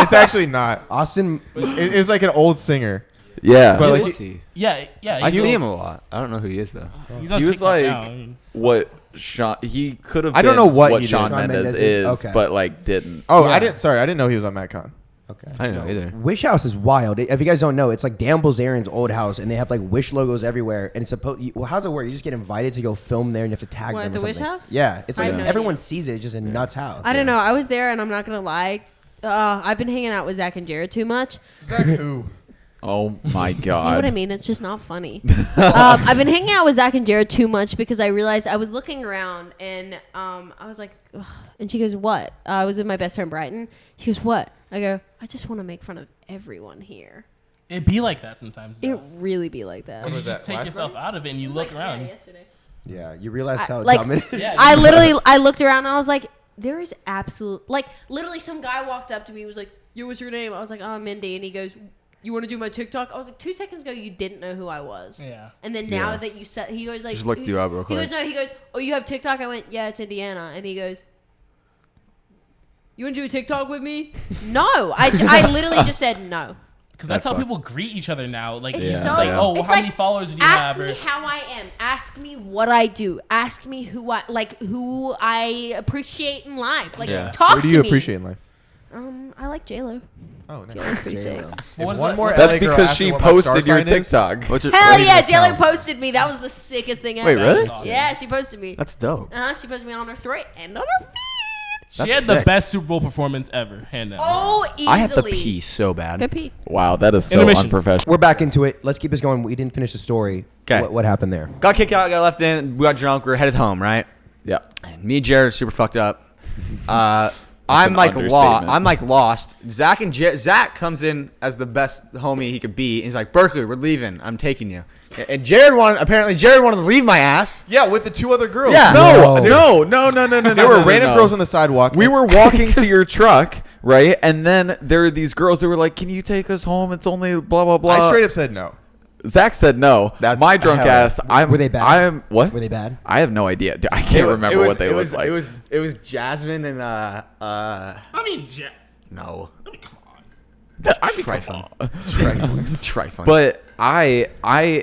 It's actually not. Austin. It's like an old singer. Yeah, But Who like is he? yeah. I see him a lot. I don't know who he is though. He's on he was TikTok like now. I mean, what Sean. He could have. I don't know what he did. Shawn Shawn Mendes Mendes is, is- okay. but like didn't. Oh, Yeah. I didn't. Sorry, I didn't know he was on MadCon. Okay. I didn't know either. Wish House is wild. If you guys don't know, it's like Dan Bilzerian's old house, and they have like Wish logos everywhere. And it's supposed. Well, how's it work? You just get invited to go film there, and you have to tag What, them. the or Wish something. House? Yeah, it's I like have no everyone idea. sees it. It's just a nuts house. I don't know. I was there, and I'm not gonna lie. I've been hanging out with Zach and Jared too much. Zach who? Oh my See god. what I mean? It's just not funny. I've been hanging out with Zach and Jared too much because I realized I was looking around and I was like, ugh. And she goes, "What?" I was with my best friend Brighton. She goes, "What?" I go, "I just want to make fun of everyone here." it'd be like that sometimes. It Though. really be like that. When You was just that, take last yourself out of it and you look around. yesterday. Yeah, you realize how like, dumb it is. Yeah, I looked around and I was like, there is literally some guy walked up to me and was like, "Yo, what's your name?" I was like, "Oh, I'm Mindy." And he goes, "You want to do my TikTok?" I was like, 2 seconds ago, you didn't know who I was. Yeah. And then now Yeah. that you said, he goes like, Just looked you up real He goes, quick. "No," he goes, "Oh, you have TikTok?" I went, "Yeah, it's Indiana." And he goes, "You want to do a TikTok with me?" No, I literally just said no. Because that's how fine. people greet each other now. Like, It's it's so- just like, oh, it's how like, many followers do you Ask have? me Or, how I am. Ask me what I do. Ask me who I appreciate in life. Like, Yeah. talk What do to you me. appreciate in life? I like J-Lo. Oh, nice. J-Lo's pretty sick. What is one that? more That's LA girl because asked me she what my star posted your sign is. TikTok. What's your, Hell Lady yeah, discount. J-Lo posted me. That was the sickest thing ever. Wait, really? That's awesome. Yeah, she posted me. That's dope. She posted me on her story and on her feed. She That's had the sick. best Super Bowl performance ever, hand down. Oh, easily. I have to pee so bad. Go pee. Wow, that is so Intermission. unprofessional. We're back into it. Let's keep this going. We didn't finish the story. 'Kay. What happened there? Got kicked out, got left in. We got drunk. We were headed home, right? Yeah. And me and Jared are super fucked up. I'm an like understatement. I'm like lost. Zach comes in as the best homie he could be. He's like, Berkeley, we're leaving. I'm taking you. And Jared wanted to leave my ass. Yeah, with the 2 other girls. Yeah. No. They were random girls on the sidewalk. We were walking to your truck, right? And then there were these girls that were like, "Can you take us home? It's only blah blah blah." I straight up said no. Zach said no. That's my drunk hell. ass. Were they bad? I'm what? Were they bad? I have no idea. Dude, I can't remember what they looked like. It was Jasmine and I mean, no. I mean, come on. Trifling. Trifling. But I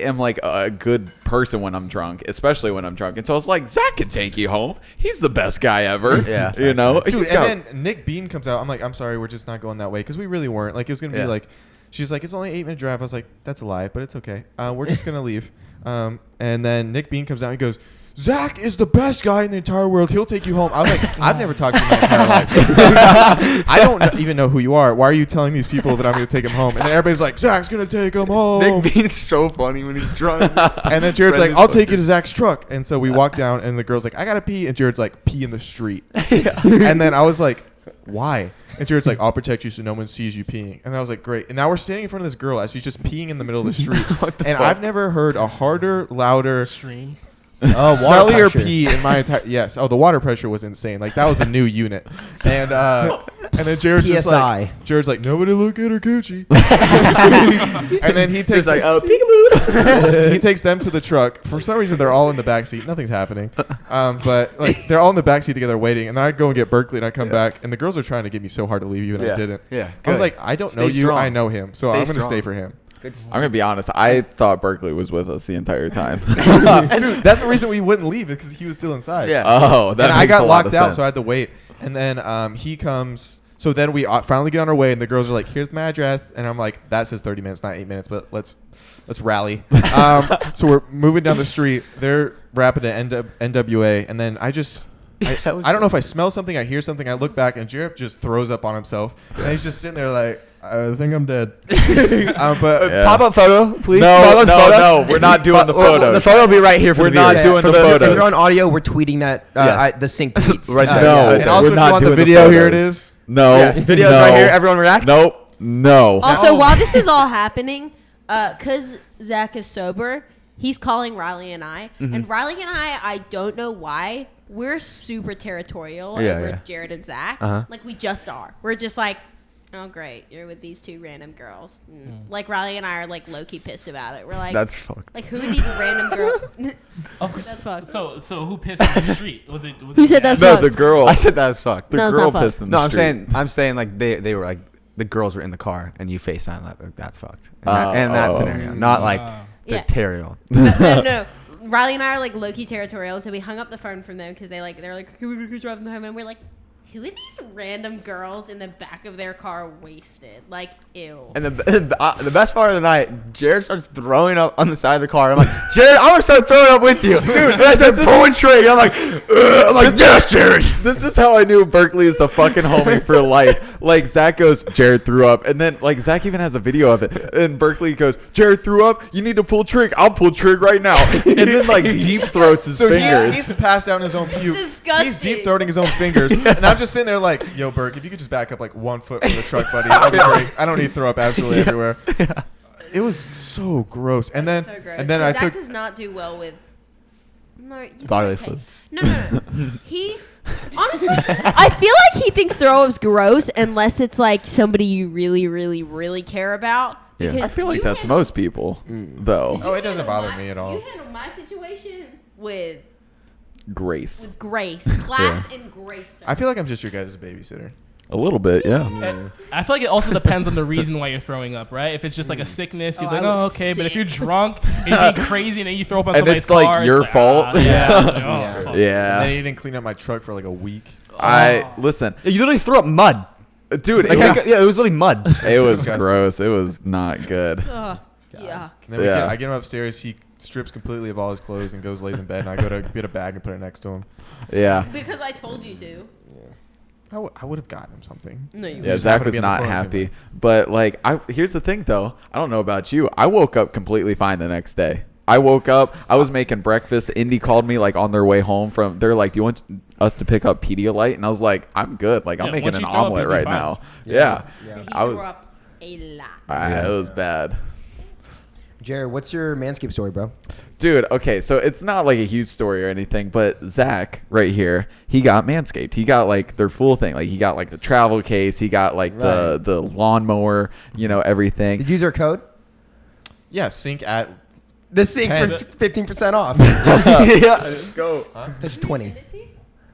am like a good person when I'm drunk, especially when I'm drunk. And so I was like, Zach can take you home. He's the best guy ever. Yeah. You know? Dude, He's got- and then Nick Bean comes out. I'm like, I'm sorry, we're just not going that way because we really weren't. Like, it was gonna be Yeah. like, she's like, it's only 8-minute drive. I was like, that's a lie, but it's okay. We're just gonna leave. And then Nick Bean comes out and goes, Zach is the best guy in the entire world. He'll take you home. I was like, I've never talked to you my entire life. I don't even know who you are. Why are you telling these people that I'm going to take him home? And then everybody's like, Zach's going to take him home. Nick Bean's so funny when he's drunk. And then Jared's like, Brendan's I'll take you fucking- to Zach's truck. And so we walk down, and the girl's like, I got to pee. And Jared's like, pee in the street. And then I was like, why? And Jared's like, I'll protect you so no one sees you peeing. And I was like, great. And now we're standing in front of this girl as she's just peeing in the middle of the street. And I've never heard a harder, louder, Stream. Oh, smellier pee in my entire. Yes. Oh, the water pressure was insane. Like, that was a new unit. And then Jared's just like, nobody look at her coochie. And then he takes Just like, oh, peekaboo. he takes them to the truck. For some reason, they're all in the back seat. Nothing's happening. But like, they're all in the back seat together waiting. And then I go and get Berkeley, and I come back, and the girls are trying to get me so hard to leave you, and I didn't. Yeah. I was good. like, I don't Stay know you. strong. I know him, so Stay I'm gonna strong. stay for him. I'm going to be honest. I thought Berkeley was with us the entire time. Dude, that's the reason we wouldn't leave because he was still inside. Yeah. Oh, that And I makes got a lot locked of out, sense. so I had to wait. And then he comes. So then we finally get on our way, and the girls are like, "Here's my address," and I'm like, "That says 30 minutes, not 8 minutes, but let's rally." So we're moving down the street. They're rapping to NWA, and then I don't know if I smell something, I hear something, I look back, and Jared just throws up on himself, and he's just sitting there like, I think I'm dead. But Yeah. Pop up photo, please. No, Pop up no, photo. no, we're not doing the photos. The photo will be right here for We're the not viewers. doing For the photos. If you're on audio, we're tweeting that Yes. the sync tweets. Right there. No. and also, we're if you not want the doing the video, here it photos. is. No. Yes, videos no. right here. Everyone react. Nope. No. Also, while this is all happening, because Zach is sober, he's calling Riley and I. Mm-hmm. And Riley and I don't know why, we're super territorial Yeah, over yeah. Jared and Zach. Uh-huh. Like, we just are. We're just like, oh, great, you're with these 2 random girls. Like, Riley and I are, like, low-key pissed about it. We're like, That's fucked. like, who are these random girls? That's fucked. So who pissed in the street? Was it? Who said that's No, fucked? the girl. I said that as fuck. The No, it's girl not fucked. pissed in the No, street. I'm saying like they were like the girls were in the car and you FaceTime like that's fucked. In that scenario, not like Yeah. territorial. No. Riley and I are like low-key territorial, so we hung up the phone from them because they're like, can we drive them home? And we're like, who are these random girls in the back of their car wasted? Like, ew. And the best part of the night, Jared starts throwing up on the side of the car. I'm like, Jared, I'm gonna start throwing up with you, dude. And I start pulling Trey. I'm like, yes, Jared. This is how I knew Berkeley is the fucking homie for life. Like, Zach goes, Jared threw up. And then, like, Zach even has a video of it. And Berkeley goes, Jared threw up. You need to pull trig. I'll pull trig right now. And then, like, deep throats his So fingers. he's passed out in his own puke. disgusting. He's deep throating his own fingers, and I'm just sitting there like, "Yo, Burke, if you could just back up like 1 foot from the truck, buddy, that'd be great. I don't need to throw up absolutely everywhere." It was so gross. And then, So gross. and then I Zach took. does not do well with Bodily okay. fluids. No. He honestly, I feel like he thinks throw up's gross unless it's like somebody you really, really, really care about. Yeah. Because I feel like you that's handle- most people, though. Oh, it doesn't handle bother my- me at all. You handle my situation with Grace. grace, class, and grace. Sir. I feel like I'm just your guys' babysitter. A little bit, yeah. And I feel like it also depends on the reason why you're throwing up, right? If it's just like a sickness, you're Oh, like, I oh, was okay. But if sick. you're drunk and you're being crazy and then you throw up on And somebody's it's, like, car, your it's fault. yeah. It's like, oh, fuck. And Yeah. then he didn't clean up my truck for like a week. Listen, You literally threw up mud. dude, Like, Yeah. yeah, it was literally mud. it was disgusting. gross. It was not good. Ugh, yuck. And then Yeah. I get him upstairs. He strips completely of all his clothes and goes lays in bed. And I go to get a bag and put it next to him. Yeah. Because I told you to. I would have gotten him something. No, you Yeah, just Zach happened to was be on the not phone with happy. him. But like, here's the thing though. I don't know about you. I woke up completely fine the next day. I woke up. I was making breakfast. Indy called me like on their way home from. They're like, "Do you want us to pick up Pedialyte?" And I was like, "I'm good. Like, I'm Yeah, making once an you throw up, omelet you'll be right fine. now." Yeah. Yeah. He I threw was. up a lot. It was bad. Jared, what's your Manscaped story, bro? Dude, okay, so it's not like a huge story or anything, but Zach right here, he got Manscaped. He got like their full thing. Like he got like the travel case, he got like the lawnmower, everything. Did you use our code? Yeah, sync at. The sync 10. for 15% off. Yeah, let's go. That's 20.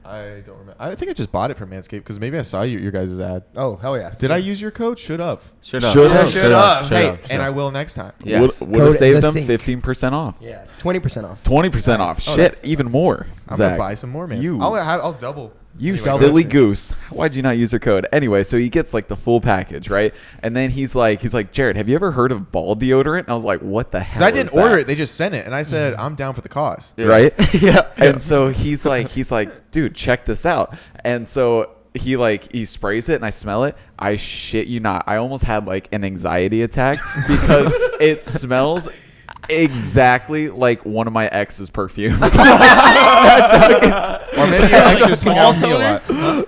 I don't remember. I think I just bought it from Manscaped because maybe I saw your guys' ad. Oh, hell yeah. Did I use your code? Should have. Should have. Should have. Should have. Hey, and I will next time. Yes. Would have Code saved the them sync. 15% off. Yeah, 20% off. 20% off. Oh, Shit, that's- even more. I'm Zach. gonna buy some more, man. You. I'll double. You Anyway, silly double. goose. Why'd you not use their code? Anyway, so he gets like the full package, right? And then he's like, Jared, have you ever heard of ball deodorant? And I was like, what the hell? Because I didn't is order that? it, they just sent it, and I said I'm down for the cause. Right? Yeah. And so he's like, dude, check this out. And so he sprays it and I smell it. I shit you not. I almost had like an anxiety attack because it smells exactly like one of my ex's perfumes. Or maybe your ex just hung out with me a lot.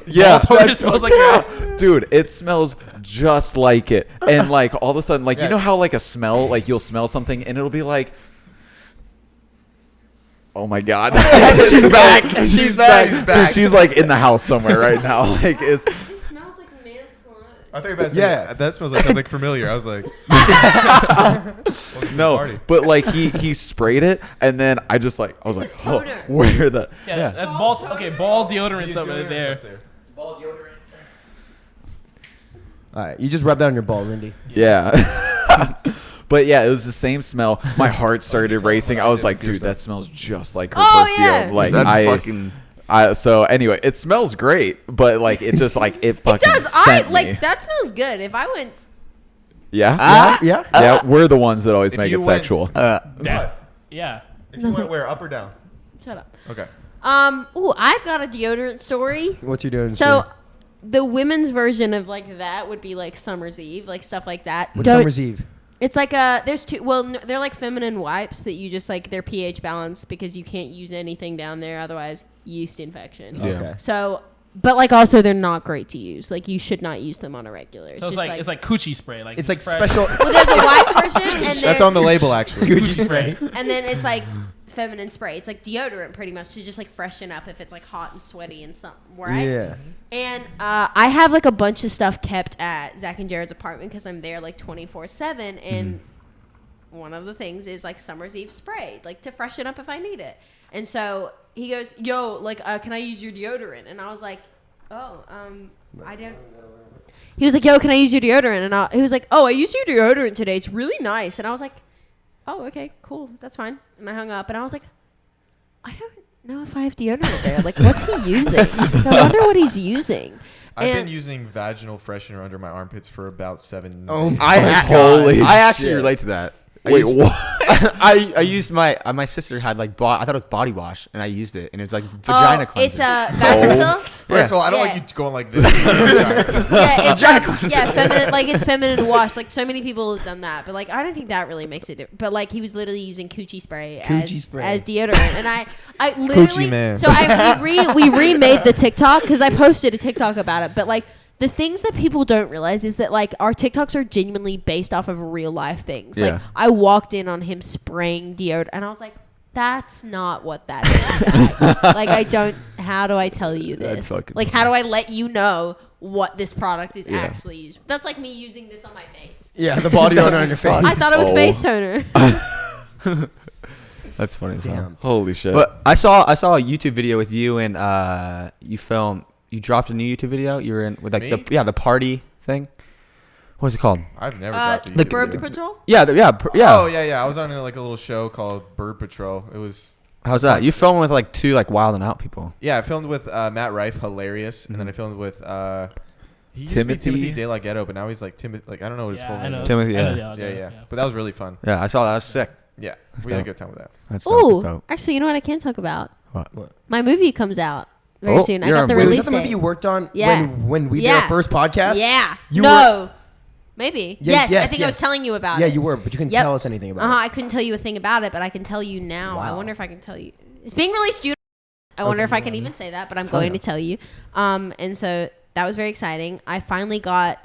Yeah. Ball toner smells like your ass. Dude, it smells just like it. And like all of a sudden, like Yeah. you know how like a smell, like you'll smell something and it'll be like, oh my god, she's back. She's back. Dude, she's like in the house somewhere right now. Like it's It smells like man's cologne. I thought you were about to say, Yeah. that smells like something familiar. I was like, no, party. but like he sprayed it and then I was like, is oh, toner. where the Yeah, that's ball. Okay, ball deodorant's over there. All right, you just rub that on your balls, Indy. yeah. But yeah, it was the same smell. My heart started racing. I was like, dude, that smells just like her perfume. yeah. Like That's I fucking. so anyway, it smells great, but like it just like it fucking It does. sent me. That smells good. If I went, Yeah. Yeah? Yeah, we're the ones that always If make you it went- sexual. Yeah. If you went where, up or down? shut up. Okay. Ooh, I've got a deodorant story. What you doing? So, the women's version of like that would be like Summer's Eve, like stuff like that. What's Summer's Eve? It's like there's two. Well, they're like feminine wipes that you just like they're pH balanced because you can't use anything down there otherwise yeast infection. Okay. So, but like also they're not great to use. Like you should not use them on a regular. So it's like coochie spray. Like It's like fresh. special. well, there's a white version and That's then on the label, actually. Gucci spray. and then it's like feminine spray. It's like deodorant pretty much to just like freshen up if it's like hot and sweaty and something, right? Yeah. And I have like a bunch of stuff kept at Zach and Jared's apartment because I'm there like 24/7 and one of the things is like Summer's Eve spray, like to freshen up if I need it. And so he goes, yo, like, can I use your deodorant? And I was like, oh, I don't. He was like, yo, can I use your deodorant? And he was like, oh, I used your deodorant today. It's really nice. And I was like, oh, okay, cool. That's fine. And I hung up and I was like, I don't know if I have deodorant there. Like, what's he using? I wonder what he's using. I've And- been using vaginal freshener under my armpits for about 7 Oh days. Holy I actually shit. relate to that. Wait, what? I used my sister had like I thought it was body wash and I used it and it's like vagina cleanser. It's a Vagisil. First of all, I don't Yeah. like you going like this. Yeah, it's feminine. Like it's feminine wash. Like so many people have done that, but like I don't think that really makes it. But like he was literally using coochie spray as deodorant, and I literally. Coochie man. So we remade the TikTok because I posted a TikTok about it, but like. The things that people don't realize is that like our TikToks are genuinely based off of real life things. Yeah. Like I walked in on him spraying deodorant and I was like, that's not what that is. Like I don't, how do I tell you this? That's fucking Like how do I let you know what this product is Yeah. actually used? That's like me using this on my face. Yeah, the ball deodorant on your face. I thought it was Oh. face toner. That's funny as hell. Damn. Holy shit. But I saw a YouTube video with you and you dropped a new YouTube video. You were in with like Me? the party thing. What is it called? I've never dropped a The YouTube Bird video. Patrol? Yeah, yeah. Oh, yeah. I was on like a little show called Bird Patrol. It was... How's that? You filmed with like two like wild and out people. Yeah, I filmed with Matt Rife, hilarious. And then I filmed with... he used to be Timothy? Timothy De La Ghetto, but now he's like Timothy... Like, I don't know what his full I name know. is. Timothy, I know yeah. the Yeah. But that was really fun. Yeah, I saw that. That was sick. Yeah. That's We had a dope. good time with that. That's dope. That's Ooh, dope. actually, you know what I can talk about? What? My movie comes out. very soon. I you're got on the board. Wait, was release that the movie date. you worked on Yeah. when we did Yeah. our first podcast? Yeah. You No. Maybe. Yeah, Yes, I think I was telling you about it. Yeah, you were, but you couldn't tell us anything about I couldn't tell you a thing about it, but I can tell you now. I Wow. wonder if I can tell you. It's being released June. I wonder if I can even say that, but I'm going to tell you. And so that was very exciting. I finally got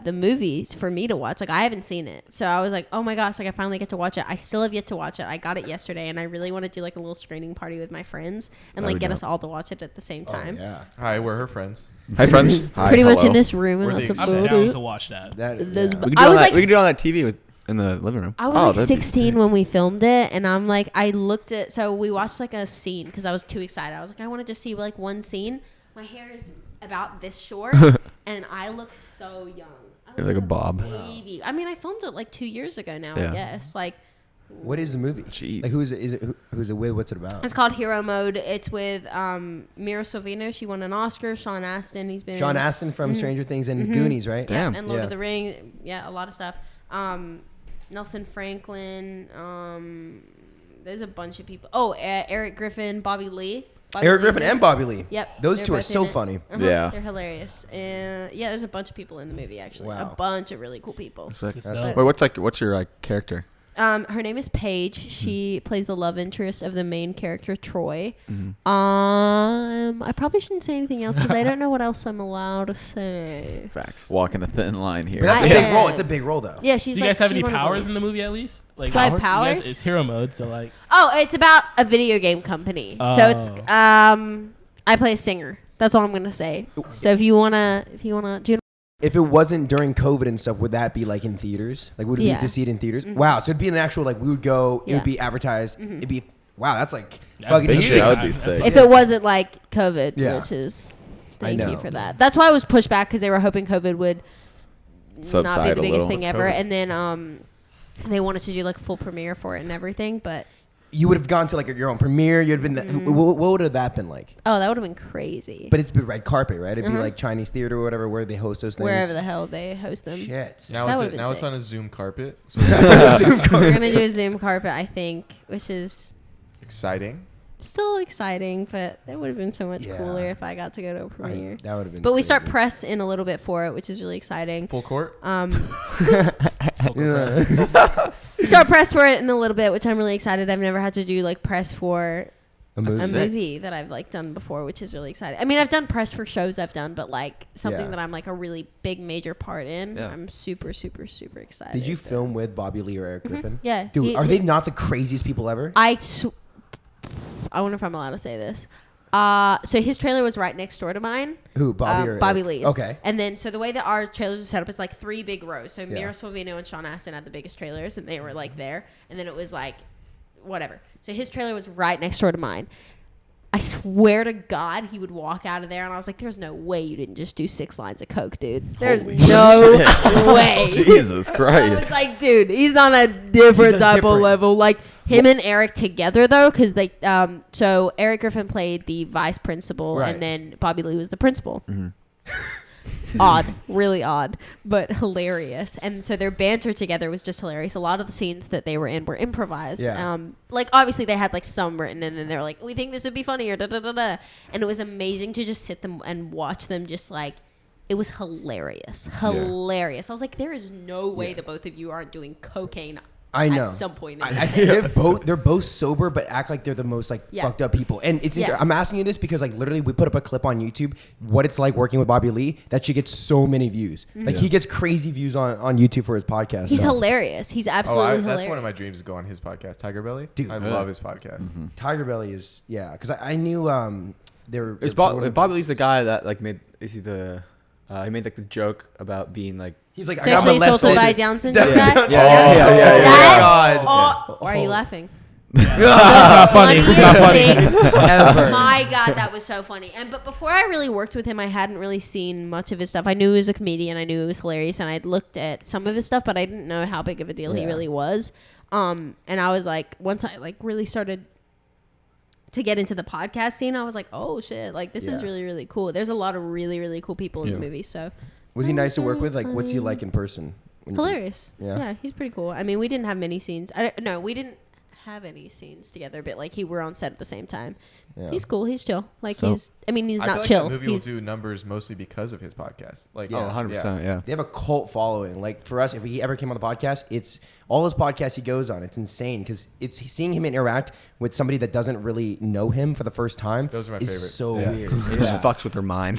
the movie for me to watch. Like, I haven't seen it. So I was like, oh my gosh, like I finally get to watch it. I still have yet to watch it. I got it yesterday, and I really want to do like a little screening party with my friends and like get us all to watch it at the same it. time. Oh, yeah. Hi, we're her friends. Hi, friends. Hi, Pretty much hello. in this room. We're and the that's I'm about down it. to watch that. That, We can I was like we can do it on that TV in the living room. I was Oh, like that'd be 16 sick. when we filmed it, and I'm like, I looked at, so we watched like a scene because I was too excited. I was like, I want to just see like one scene. My hair is about this short, and I look so young. I You're look like a bob. baby. I mean, I filmed it like 2 years ago now, Yeah. I guess. Like, What is the movie? Jeez. Like, who's it with? What's it about? it's called Hero Mode. It's with Mira Sorvino. She won an Oscar. Sean Astin. He's been Sean Astin from Stranger Things and Goonies, right? Yeah, Damn. and Lord Yeah. of the Ring. Yeah, a lot of stuff. Nelson Franklin. There's a bunch of people. Oh, Eric Griffin, Bobby Lee. Bobby Eric Lee's Griffin in- and Bobby Lee. Yep. Those they're two are both so in it. funny. Yeah. They're hilarious. And yeah, there's a bunch of people in the movie actually. Wow. A bunch of really cool people. Sick. Good That's stuff. Wait, what's your character? Her name is Paige. She plays the love interest of the main character, Troy. I probably shouldn't say anything else because I don't know what else I'm allowed to say. Facts. Walking a thin line here. But that's a I big am. role. It's a big role, though. Yeah, she's Do you like, guys have she's any one of powers in leads. the movie at least? Like, Do I have you guys- powers? it's hero mode, so like. Oh, it's about a video game company. So it's I play a singer. That's all I'm gonna say. So if you wanna, June. If it wasn't during COVID and stuff, would that be like in theaters? Like, would we Yeah. get to see it in theaters? Wow. So it'd be an actual, like, we would go, it Yeah. would be advertised. It'd be, wow, that's like That's fucking big huge. shit. That would be That's sick. big. If it wasn't like COVID, Yeah. which is, I thank you know. for that. That's why I was pushed back because they were hoping COVID would not be Subside the a biggest little. thing It's ever, COVID. and then they wanted to do like a full premiere for it and everything, but You would have gone to like your own premiere. You'd have been, what would have that been like? oh, that would have been crazy. But it's been red carpet, right? It'd be like Chinese theater or whatever where they host those things. Wherever the hell they host them. Shit. Now That it's would've been now it's sick. on a Zoom carpet. So We're gonna do a Zoom carpet, I think, which is exciting. still exciting, but that would have been so much Yeah. cooler if I got to go to a premiere. That would have been. But we start crazy. press in a little bit for it, which is really exciting. Full court. We start press for it in a little bit, which I'm really excited. I've never had to do like press for a movie. a movie that I've like done before, which is really exciting. I mean, I've done press for shows I've done, but like something Yeah. that I'm like a really big major part in. Yeah. I'm super, super, super excited. Did you film with Bobby Lee or Eric Griffin? Yeah. Dude, are they not the craziest people ever? I wonder if I'm allowed to say this. So his trailer was right next door to mine. Who, Bobby or Bobby Eric? Lee's. Okay. And then, so the way that our trailers were set up is like 3 big rows. So Yeah. Mira Sorvino and Sean Astin had the biggest trailers, and they were like there. And then it was like, whatever. So his trailer was right next door to mine. I swear to God, he would walk out of there, and I was like, "There's no way you didn't just do 6 lines of coke, dude. There's Holy no way." Jesus I Christ. was like, "Dude, he's on a different He's a type different- of level." Like him and Eric together, though, because they. So Eric Griffin played the vice principal, Right. and then Bobby Lee was the principal. Odd, really odd, but hilarious. And so their banter together was just hilarious. A lot of the scenes that they were in were improvised. Yeah. Like obviously they had like some written, and then they were like, "We think this would be funny," or da da da da. And it was amazing to just sit them and watch them. Just like it was hilarious, hilarious. I was like, there is no way the both of you aren't doing cocaine. I know. At some point. In I this think they're both sober, but act like they're the most like Yeah. fucked up people. And it's Yeah. I'm asking you this because like literally we put up a clip on YouTube what it's like working with Bobby Lee that she gets so many views. Like he gets crazy views on YouTube for his podcast. He's So, hilarious. He's absolutely hilarious. That's one of my dreams, to go on his podcast, Tiger Belly. Dude. I love his podcast. Tiger Belly is because I knew they were. Is Bobby Lee's the guy that like made? Is he the? He made like the joke about being like. He's like I got Sexually assaulted molested. by Down syndrome guy. Yeah. That- God. Oh, why are you laughing? Not funny. It's not funny. Ever. My God, that was so funny. But before I really worked with him, I hadn't really seen much of his stuff. I knew he was a comedian. I knew he was hilarious, and I'd looked at some of his stuff, but I didn't know how big of a deal he Yeah. really was. And I was like, once I like really started to get into the podcast scene, I was like, oh shit, like this is Yeah. really, really cool. There's a lot of really, really cool people in the Yeah. movie. So Was he nice to work with? Like, what's he like in person? When you- hilarious. Yeah. Yeah, he's pretty cool. I mean, we didn't have many scenes. We didn't have any scenes together, but like we're on set at the same time. Yeah. He's cool. He's chill. Like So- he's I not feel like chill. That movie will He's do numbers mostly because of his podcast. Like, Yeah. 100%. Yeah. They have a cult following. Like for us, if he ever came on the podcast, it's all his podcasts he goes on. It's insane because it's seeing him interact with somebody that doesn't really know him for the first time. Those are my is favorites. so Yeah. weird. It just fucks with their mind.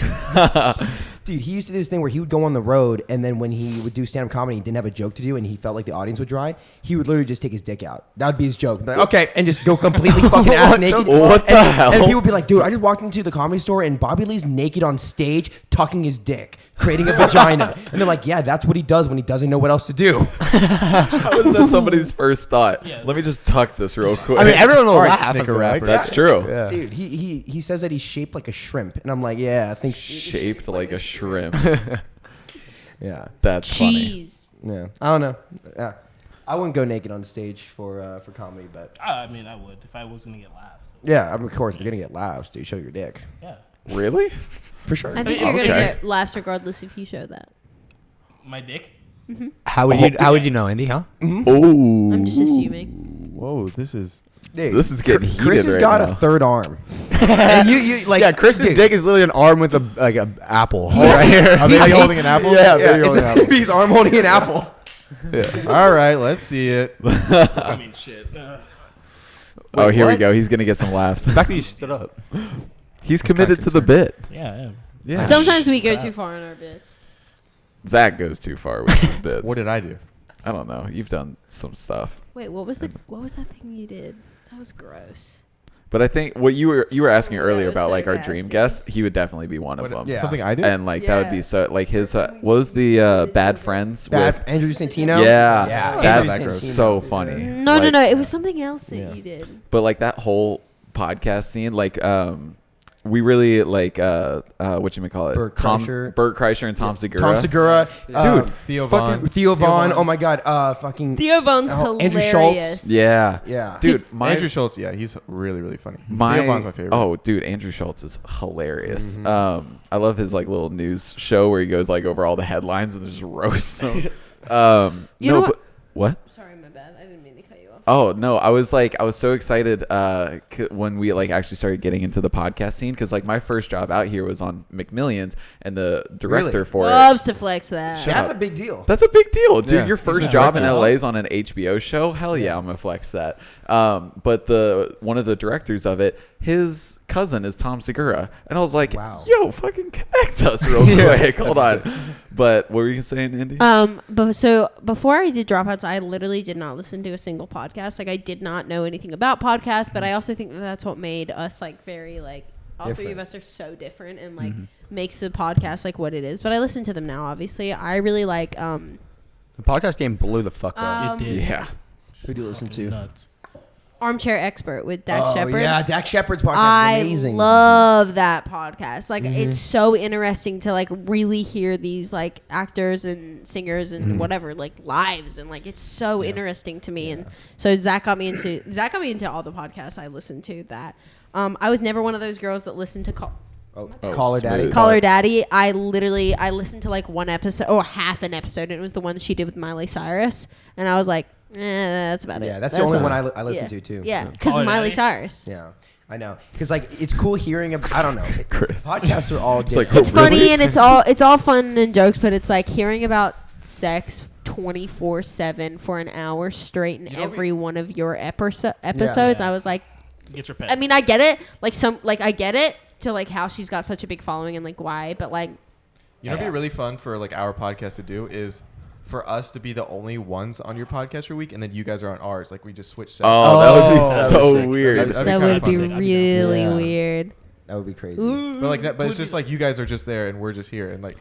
Dude, he used to do this thing where he would go on the road, and then when he would do stand-up comedy, he didn't have a joke to do, and he felt like the audience would dry. He would literally just take his dick out. That would be his joke. Like, okay, and just go completely fucking ass naked. What the hell? And he would be like, dude, I just walked into the comedy store, and Bobby Lee's naked on stage, tucking his dick, creating a vagina. And they're like, yeah, that's what he does when he doesn't know what else to do. How is that somebody's first thought? Yeah. Let me just tuck this real quick. I mean, everyone will All right, laugh. I snicker feel like. rapper. That's true. Yeah. Dude, he says that he's shaped like a shrimp, and I'm like, yeah, I think Shaped like a shrimp. yeah, That's funny. cheese. yeah. I don't know. Yeah, I wouldn't go naked on stage for comedy, but I mean, I would if I was gonna get laughs. yeah, I mean, of course, if you're gonna get laughs, dude, show your dick Yeah. Really? for sure. I think you're Okay. gonna get laughs regardless if you show that. My dick. How would you know, Andy? Huh? Oh. I'm just assuming. Whoa, this is. Dude, This is getting Chris heated has right got now. a third arm, and you like Yeah, Chris's dude, dick is literally an arm with a apple right here. Are they holding an apple? Yeah, Yeah, video it's on apple. his arm holding an apple. All right, let's see it. I mean, shit. Oh, here we what? go. He's gonna get some laughs. The fact that you stood up. He's committed to the bit. Yeah, I am. Yeah. Sometimes we go too far in our bits. Zach goes too far with his bits. What did I do? I don't know. You've done some stuff, Wait, what was that thing you did? That was gross. but I think what you were asking Yeah, earlier it was about so like our dream nasty. guest, he would definitely be one of them. Yeah. Something I did? And like that would be Yeah. so like his what was the Bad Friends Bad with Andrew Santino. yeah, yeah, that's Andrew Santino. so funny. No, Like, it was something else that Yeah. you did. But like that whole podcast scene, like we really like whatchamacallit? Bert Kreischer. Bert Kreischer and Tom Segura. Tom Segura, Dude, Theo fucking Von. Theo Vaughn. Oh my God, fucking Theo Von's Andrew hilarious. Schultz. Yeah. Yeah. Dude, my Andrew Schultz, yeah, he's really, really funny. my Theo Von's my favorite. Oh, dude, Andrew Schultz is hilarious. I love his like little news show where he goes like over all the headlines and just roasts them. You know what? What? Sorry, my bad. I didn't mean to cut you off. Oh no, I was so excited when we like actually started getting into the podcast scene because like my first job out here was on McMillions and the director Really? for it. Loves to flex that. That's a big deal. That's a big deal, dude. Yeah. Your first not job in working out. LA is on an HBO show. Hell yeah, I'm gonna flex that. But one of the directors of it, his cousin is Tom Segura, and I was like, Wow. yo, fucking connect us real quick. Hold on. But what were you saying, Andy? But so before I did Dropouts, I literally did not listen to a single podcast. Like I did not know anything about podcasts, but I also think that that's what made us like very like all three of Different. us are so different and like makes the podcast like what it is. But I listen to them now. Obviously, I really like The podcast game blew the fuck up. It did. yeah. Who do you listen to? Nuts. Armchair Expert with Dax Oh Shepard. yeah, Dak Shepard's podcast I is amazing. love that podcast. Like it's so interesting to like really hear these like actors and singers and whatever like lives and like it's so interesting to me. And so Zach got me into all the podcasts I listened to. That I was never one of those girls that listened to Oh, Caller Daddy. smooth. Caller Daddy. I listened to like one episode or half an episode, and it was the one she did with Miley Cyrus, and I was like, that's about it. Yeah, that's the only all. one I listen Yeah. to too. Yeah, because Caller of Miley Daddy? Cyrus. Yeah, I know. Because like it's cool hearing. I don't know. Chris. Podcasts are all It's like, different. It's Really? funny and it's all fun and jokes, but it's like hearing about sex 24/7 for an hour straight in every one of your episodes. Yeah. I was like, Get your pet. I mean, I get it. I get it to like how she's got such a big following and like why, but like, You know what'd be really fun for like our podcast to do is for us to be the only ones on your podcast for a week, and then you guys are on ours. Like we just switch sets. Oh, that would be Oh. so That'd be weird. sick. that kinda would fun. be That'd be really Yeah. weird. That would be crazy. But like, but it's just like you guys are just there and we're just here, and like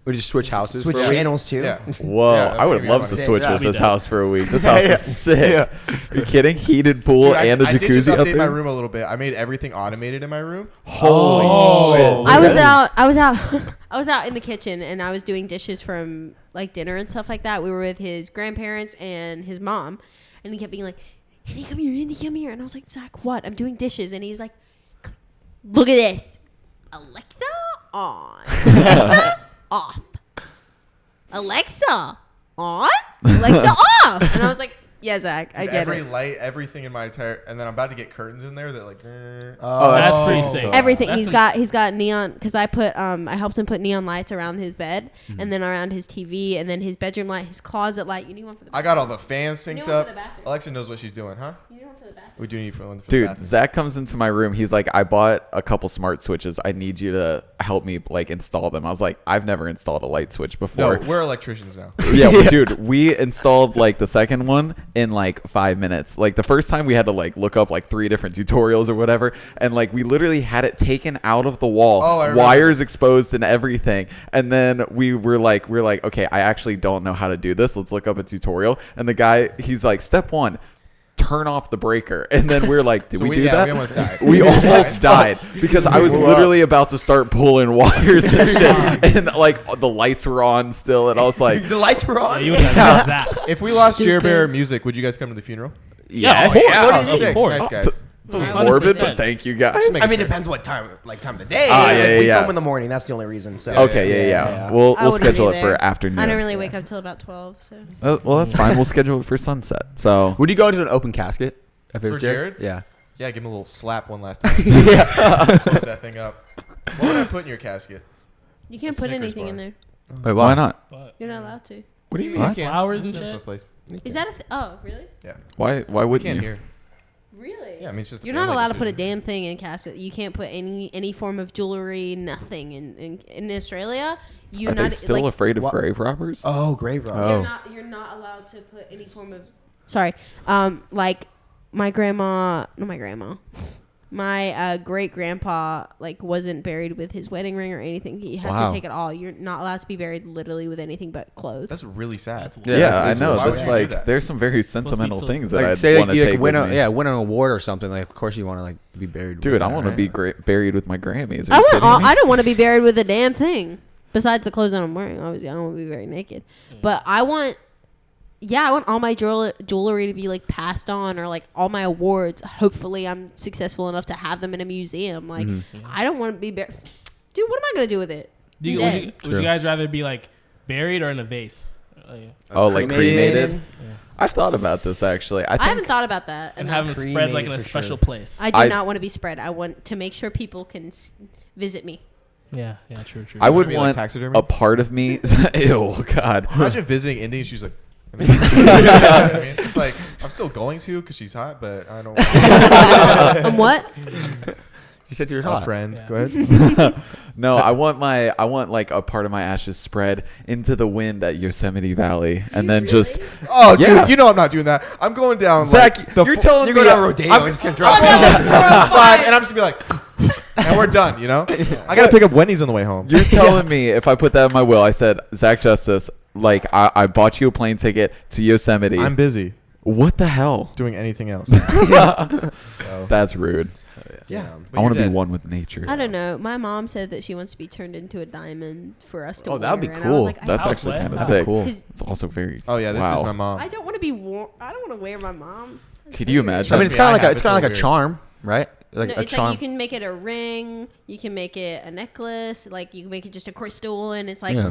We just switch houses Switch for a week. channels too. yeah. Whoa, Yeah, I would that'd be love to funny. switch That'd with be this dope. house for a week. This house is sick. Are you kidding? Heated pool Dude, and a I did just jacuzzi up update my there. room a little bit. I made everything automated in my room. Holy shit! I was out I was out in the kitchen and I was doing dishes from like dinner and stuff like that. We were with his grandparents and his mom, and he kept being like, Andy, come here, Andy, come here. And I was like, Zach, what? I'm doing dishes. And he's like, look at this. Alexa on. Alexa off. Alexa on. Alexa off. And I was like, Yeah, Zach, I Dude, get every it. light, everything in my entire, and then I'm about to get curtains in there that like. Oh, That's pretty sick. Everything. That's He's got neon because I helped him put neon lights around his bed and then around his TV and then his bedroom light, his closet light. You need one for the I got all the fans You need synced one up. for the bathroom. Alexa knows what she's doing, huh? You need one for the bathroom. We do need one for the Dude, bathroom. Zach comes into my room. He's like, I bought a couple smart switches. I need you to help me like install them. I was like, I've never installed a light switch before. No, we're electricians now. Yeah, dude, we installed like the second one in like 5 minutes. Like the first time we had to like look up like 3 different tutorials or whatever. And like we literally had it taken out of the wall, I remember. wires exposed and everything. And then we were like, okay, I actually don't know how to do this. Let's look up a tutorial. And the guy, he's like, step 1. Turn off the breaker. And then we're like, did So we do that? We almost died. We almost died because I was literally about to start pulling wires and shit. And like the lights were on still. And I was like, The lights were Yeah, on. you would have Zach. If we lost Jer Stupid. Bear music, would you guys come to the funeral? Yeah, of yes. course. Oh, Of sick. course. Nice guys. Morbid, 100%. but thank you guys. I mean, it depends what time of the day. Ah, yeah, Like, yeah, we yeah. film in the morning. That's the only reason. So Okay, yeah. We'll I wouldn't schedule be it for there. afternoon. I don't really wake up till about 12. So Well, that's fine. We'll schedule it for sunset. So Would you go to an open casket? If it was For Jared? Yeah. Yeah, give him a little slap one last time. Close that thing up. What would I put in your casket? you can't A put Snickers anything in bar. there. Wait, why not? But You're not allowed to. What do you You mean? can't. Flowers and There's no shit? place. Is that oh, really? Yeah. Why We wouldn't can't you? hear. Really? Yeah, I mean, it's just a You're not family allowed to put a decision. damn thing in casket. You can't put any form of jewelry, nothing in Australia. You Are they not still like, afraid of What? grave robbers? Oh, grave robber. Oh. you're not allowed to put any form of sorry. Like my grandma, not my grandma. My great grandpa like wasn't buried with his wedding ring or anything. He had Wow. to take it all. You're not allowed to be buried literally with anything but clothes. That's really sad. That's Yeah, weird. I know. Why would That's you do like that? there's some very sentimental till- things that Like I'd say want like, to you take like win with a me. win an award or something. Like of course you want to like be buried. Dude, with I that, want to right? be buried with my Grammys. Are I you want. kidding me? I don't want to be buried with a damn thing. Besides the clothes that I'm wearing, obviously, I don't want to be very naked. But I want all my jewelry to be like passed on, or like all my awards. Hopefully, I'm successful enough to have them in a museum. Like, I don't want to be buried. Dude, what am I gonna do with it? Do you, Dead. would, you, would True. you guys rather be like buried or in a vase? Oh, like Cremated. cremated? I've thought about this actually. I I think haven't thought about that. And enough. have it spread like in a Cremated for special sure. place. I do I- not want to be spread. I want to make sure people can visit me. yeah, true. I would be like want taxidermy? a part of me. Ew, God. Imagine visiting Indy and she's like, you know what I mean? It's like, I'm still going to because she's hot, but I don't want What? You said you were a hot. friend. Yeah. Go ahead. No, I want like a part of my ashes spread into the wind at Yosemite Valley, and then just Oh, Yeah. dude, you know I'm not doing that. I'm going down. Zach, like, the you're fu- telling You're me going down Rodeo I'm- and just gonna drop it. Five, and I'm just gonna be like, and we're done. You know, I gotta pick up Wendy's on the way home. You're telling me if I put that in my will, I said, Zach Justice, like I bought you a plane ticket to Yosemite. I'm busy What the hell? doing anything else. That's rude. Yeah, I want to be one with nature. I don't know. My mom said that she wants to be turned into a diamond for us to Oh, wear. that would be and I was cool. like, I That's I'll actually sweat. kind of That'd sick. be cool. It's also very. Oh yeah, this wow. is my mom. I don't want to be worn. I don't want to wear my mom. Could you imagine? I mean, Trust it's me, kind I of like have. it's It's kind a of like a weird- charm, right? Like No, a it's charm. like you can make it a ring. You can make it a necklace. Like you can make it just a crystal, and it's like Yeah.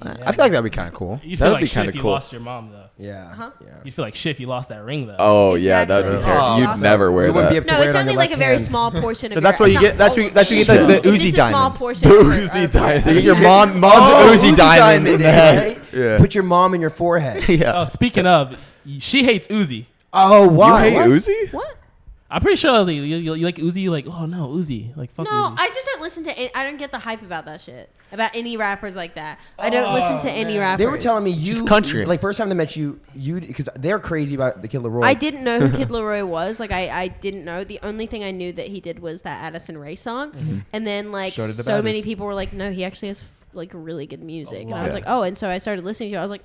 I feel like that'd be kind of cool. You That feel would be like shit kinda if you cool. lost your mom though. Yeah. Huh? Yeah. You feel like shit if you lost that ring though. Oh yeah, that'd be Exactly. terrible. Oh, You'd awesome. never wear You wouldn't be that. able to no, wear it's it on only your like a left very hand. small portion of. So that's your, what you it's get. not That's all what you of get it. the It's Uzi just a small diamond. portion. The of her- Uzi of- diamond. Your mom's Oh, Uzi diamond. right? Yeah. Put your mom in your forehead. Yeah. Oh, speaking of, she hates Uzi. Oh, You why? hate What? Uzi? What? I'm pretty sure like, you like Uzi. You're like, oh no, Uzi. Like fuck No, Uzi. I just don't listen to. I don't get the hype about that shit. About any rappers like that. I don't listen to any rappers. They were telling me you Just country. Like first time they met you because they're crazy about the Kid Leroy. I didn't know who Kid Leroy was. Like I didn't know. The only thing I knew that he did was that Addison Rae song, and then like So did the so many Baddest. people were like, no, he actually has like really good music, and I was Yeah. like, oh, and so I started listening to it. I was like,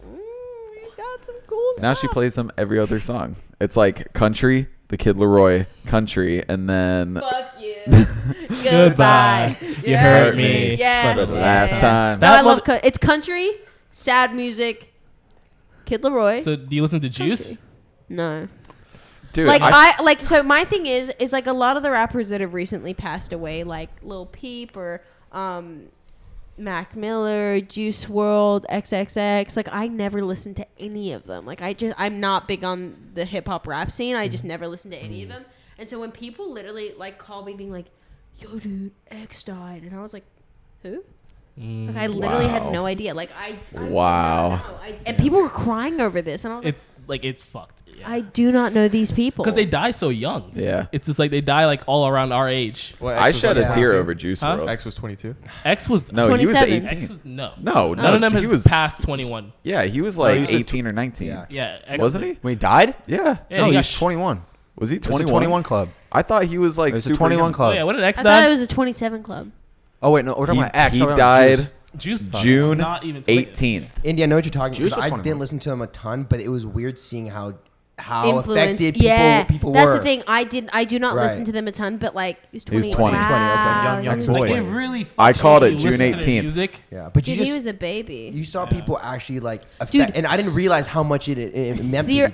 he's got some cool Now stuff. she plays them every other song. It's like country, the Kid Leroy, country, and then Fuck you. Goodbye. You hurt me Yeah. for the last time. No, I That love mother- it's country, sad music. Kid Leroy. So do you listen to Juice? No. Dude, Like I like so my thing is like a lot of the rappers that have recently passed away, like Lil Peep or Mac Miller, Juice WRLD, XXX. Like, I never listened to any of them. Like, I'm not big on the hip hop rap scene. I just never listened to any of them. And so when people literally like call me being like, "Yo, dude, X died," and I was like, "Who?" Like, I literally had no idea. Like, I Wow. and people were crying over this, and I was like, It's fucked. Yeah. I do not know these people Because they die so young. Yeah. It's just like they die like all around our age. Well, X I was shed like a tear 22. over Juice Huh? WRLD. X was 22. X was No, he was 27. 18. X was no. No, None of them he has was past 21. Yeah, he was like he was 18 or 19. Yeah. Yeah, X Wasn't he? When he died? Yeah. Yeah, No, he he got was 21. Was he It was 21? a 21 club. I thought he was like It was a super 21 young. club. Oh, yeah, what did X I die? thought it was a 27 club. Oh, wait, no. We're talking about X. He I'm talking about died Juice. Juice June not even 20. 18th. Indy, I know what you're talking Juice about. was I 21. didn't listen to them a ton, but it was weird seeing how Influenced. affected Yeah, people that's were. the thing. I do not Right. listen to them a ton, but like he was 20. He was 20. Wow. Okay, young He was boy. Like, like- it really I called it fucking June listen to their 18th. Music. Yeah, but you Dude, he just was a baby. you saw people actually like affect, Dude, and I didn't realize how much it meant. to people.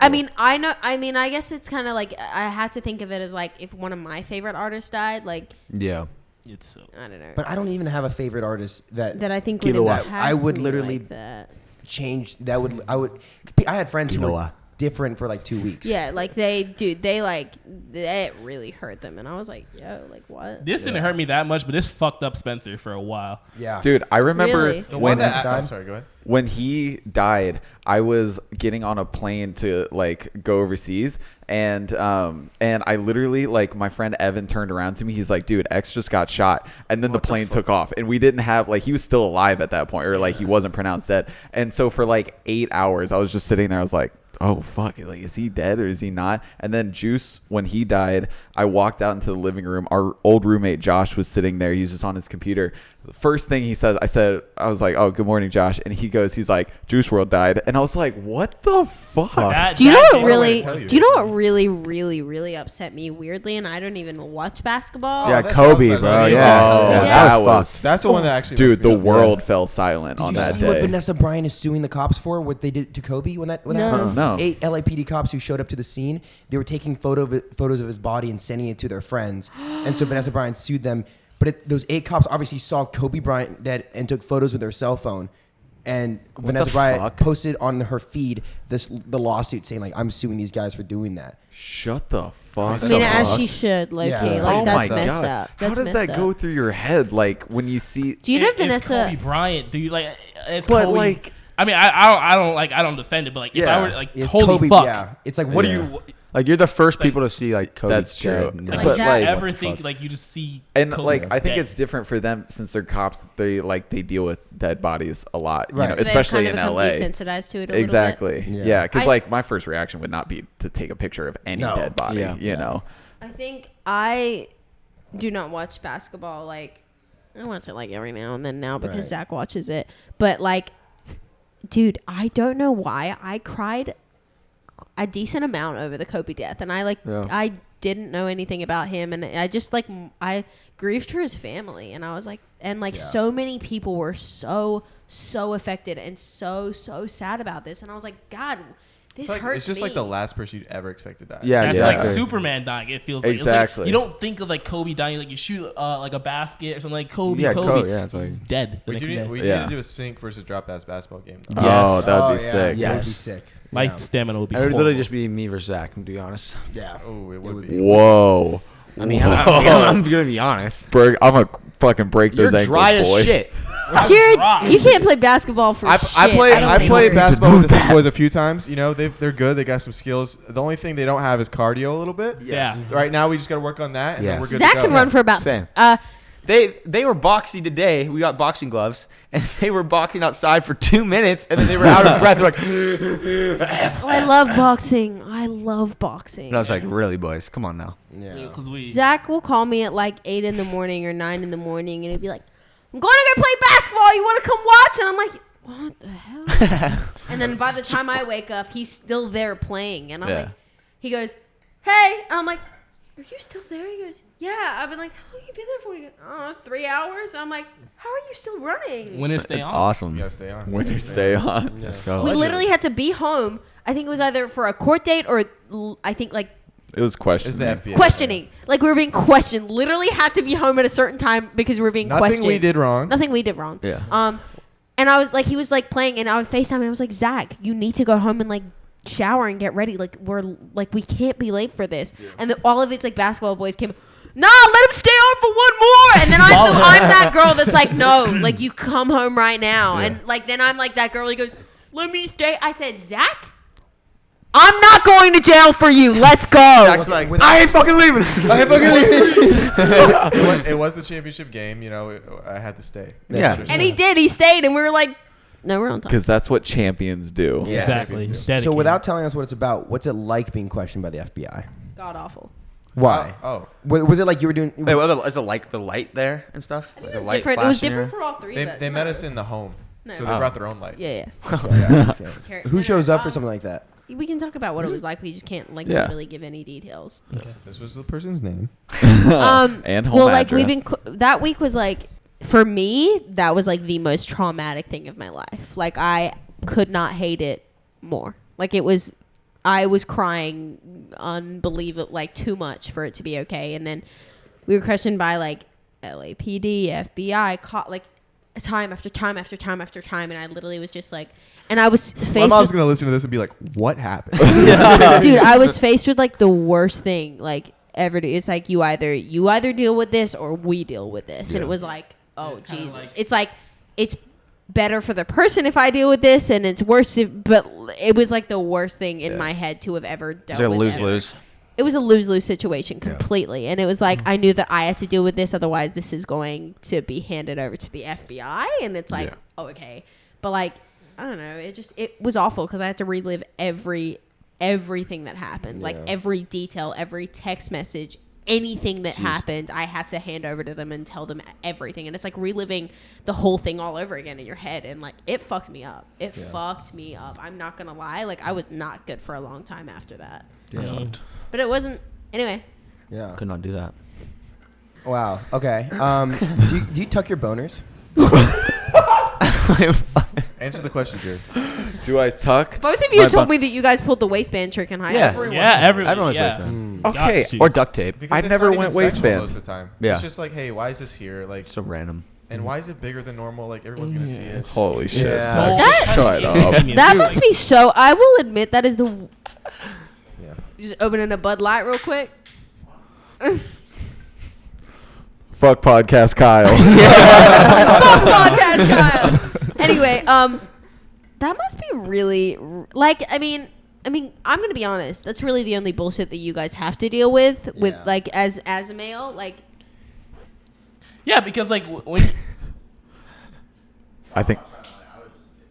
I mean, I guess it's kind of like I had to think of it as like if one of my favorite artists died, like Yeah. It's so. I don't know. but I don't even have a favorite artist that that I think Kilo would Wa. impact I would me literally- like that. changed. I had friends who You know were why? different for like 2 weeks. Yeah, like it really hurt them, and I was like, yo, like what? This didn't hurt me that much, but this fucked up Spencer for a while. yeah. Dude, I remember Really? The when one that. died? Oh, sorry, go ahead. when he died, I was getting on a plane to like go overseas, and I literally, like, my friend Evan turned around to me. He's like, "Dude, X just got shot," and then the plane took off, and we didn't have, like, he was still alive at that point, or like he wasn't pronounced dead. And so for like 8 hours, I was just sitting there. I was like, oh fuck, like, is he dead or is he not? And then Juice, when he died, I walked out into the living room. Our old roommate Josh was sitting there. He's just on his computer. The first thing he said, I was like, "Oh, good morning, Josh." And he's like, "Juice WRLD died." And I was like, what the fuck? That- Do you know that what did- really? tell you. Do you know what really, really, really upset me weirdly? And I don't even watch basketball. Yeah, that's what I was Kobe, about to bro. say. Yeah. Oh, Yeah. that was was, fucked. That's the one that actually. dude, messed the me up. world fell silent Did on you that see what day. Vanessa Bryant is suing the cops for? What they did to Kobe when that No. happened? No. 8 LAPD cops who showed up to the scene. They were taking photos of his body and sending it to their friends, and so Vanessa Bryant sued them. But those 8 cops obviously saw Kobe Bryant dead and took photos with their cell phone. And Vanessa the Bryant fuck? posted on her feed the lawsuit saying, like, "I'm suing these guys for doing that." Shut the fuck I mean, up. as she should, like, Yeah. hey, like Oh that's my messed God. up. How That's does that messed go up. through your head? Like, when you see, Do you know It's Vanessa? Kobe Bryant, dude. Like, it's but Kobe. like, I mean, I don't defend it, but like, if Yeah. I were like, It's holy Kobe. fuck, Yeah, it's like, what Yeah. do you? Like, you're the first people to see, like, Kobe. That's true. dead, and, Like, like, but, that like- ever what the think fuck? like you just see and Kobe like, I think dead. it's different for them since they're cops. They deal with dead bodies a lot, you Right. know, They've especially They've in kind of LA. become desensitized to it a little bit. Exactly. Yeah. Yeah, because I- like my first reaction would not be to take a picture of any No. dead body. Yeah. You know. I think I do not watch basketball. Like, I watch it like every now and then now because Right. Zach watches it. But like, dude, I don't know why I cried a decent amount over the Kobe death, and I didn't know anything about him, and I just like I grieved for his family, and I was like, and like so many people were so affected and so sad about this, and I was like, God, this Like, hurts it's just me. like the last person you'd ever expect to die. Yeah, That's yeah. like Exactly. Superman dying. It feels like Exactly. It's like, you don't think of like Kobe dying. Like you shoot like a basket or something like Kobe. Yeah, Kobe. Kobe, yeah, it's like- He's dead. The We next need day. Yeah. to do a sync versus dropouts basketball game. Yes. Oh, that would be yeah. sick. That would be Yes. sick. My Yeah. stamina will be. It would horrible. literally just be me versus Zach, to be honest. Yeah. Oh, it would would be. Whoa. I mean, I'm going to be honest. I'm gonna fucking break You're those ankles, dry as boy. shit. Jared, Dry. you can't play basketball for I shit. played don't played think. basketball with the Sync boys a few times. You know, they're good. They got some skills. The only thing they don't have is cardio a little bit. Yeah. Right now, we just got to work on that, and then Yes. we're good Zach to go. can run for about. Same. Uh, They were boxing today. We got boxing gloves, and they were boxing outside for 2 minutes, and then they were out of breath. They're like, I love boxing. I love boxing. and I was like, really, boys? Come on now. Yeah. Because we. Zach will call me at like 8 in the morning or 9 in the morning, and he'll be like, "I'm going to go play basketball. You want to come watch?" And I'm like, "What the hell?" And then by the time I wake up, he's still there playing, and I'm Yeah. like, he goes, "Hey," and I'm like, "Are you still there?" He goes, "Yeah." I've been like, "How long you been there for?" He goes, "I don't know, 3 hours." I'm like, "How are you still running?" Winners stay It's on. Awesome. You gotta stay on. When you stay on. Let's go. We literally had to be home. I think it was either for a court date or I think like It was questioning. It's the FBI. Questioning. Like, we were being questioned. Literally had to be home at a certain time because we were being questioned. Nothing we did wrong. Nothing we did wrong. Yeah. And I was like, he was like playing, and I was FaceTime, and I was like, Zach, you need to go home and like shower and get ready. Like, we can't be late for this. Yeah. And all of it's like basketball boys came. Nah, let him stay on for one more. And then I'm that girl that's like, no, like you come home right now. Yeah. And like then I'm like that girl. He goes, let me stay. I said, Zach, I'm not going to jail for you. Let's go. Zach's like, I ain't fucking leaving. I ain't fucking leaving. It was the championship game. You know, I had to stay. Yeah. And he did. He stayed, and we were like, no, we're on time. Because that's what champions do. Yeah. Exactly. So without telling us what it's about, what's it like being questioned by the FBI? God awful. Why? Was it like you were doing? Wait, is it like the light there and stuff? Like the light Different. It was flashing different here? for all three. They met us in the home, No. so they brought their own light. Yeah. Okay. Who shows up for something like that? We can talk about what it was like. We just can't like really give any details. This was the person's name. And home like address. we've been that week was like for me that was like the most traumatic thing of my life. Like I could not hate it more. Like I was crying unbelievable, like too much for it to be okay. And then we were questioned by like LAPD, FBI, caught like time after time after time after time, and I literally was just like, and I was faced. My mom's gonna listen to this and be like, "What happened?" Dude, I was faced with like the worst thing like ever. It's like you either deal with this or we deal with this, and it was like, oh Jesus, it's like it's better for the person if I deal with this, and it's worse but it was like the worst thing in my head to have ever dealt with. Is it a lose-lose? It was a lose-lose situation completely. And it was like, I knew that I had to deal with this. Otherwise, this is going to be handed over to the FBI. And it's like, oh, okay. But like, I don't know. It was awful because I had to relive everything that happened. Like every detail, every text message, anything that happened, I had to hand over to them and tell them everything. And it's like reliving the whole thing all over again in your head. And like, it fucked me up. It fucked me up. I'm not going to lie. Like, I was not good for a long time after that. That's fucked. But it wasn't. Anyway. Yeah. Could not do that. Wow. Okay. Do you tuck your boners? Answer the question, Jared. Do I tuck? Both of you told me that you guys pulled the waistband trick in high school. Everyone was waistband. Okay. Or duct tape. Because I it's never not even went sexual waistband. most of the time. Yeah. It's just like, hey, why is this here? Like, So random. and why is it bigger than normal? Like, everyone's gonna see it. Holy shit. That- Shut up. That must be so. I will admit that is the. Just opening a Bud Light real quick. Fuck podcast Kyle. Podcast Kyle. Anyway, that must be really like. I mean, I'm gonna be honest. That's really the only bullshit that you guys have to deal with like as a male, like. Yeah, because like when. I think.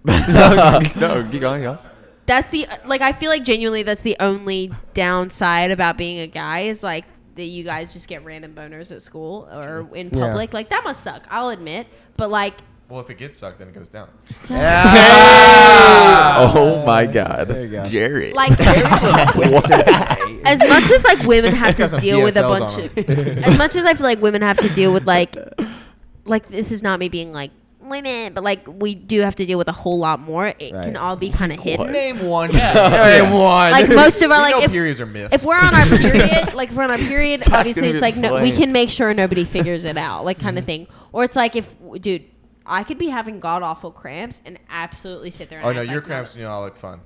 No, keep going, go. That's the like. I feel like genuinely that's the only downside about being a guy is like that you guys just get random boners at school or in public. Like that must suck. I'll admit, but like. Well, if it gets sucked, then it goes down. Oh my God. There you go. Jerry. Like as much as like women have Got to some deal with a DSLs bunch on of as much as I feel like women have to deal with like this is not me being like women, but like we do have to deal with a whole lot more. It can all be kind of hidden. Name one. Name one. Like most of our We know like periods are myths. if we're on our period, like if we're on our period, Zach's obviously gonna it's be like no, we flamed. can make sure nobody figures it out, like kind of thing. Or it's like if dude, I could be having god awful cramps and absolutely sit there. And Oh act no, like your cramps do not look fun.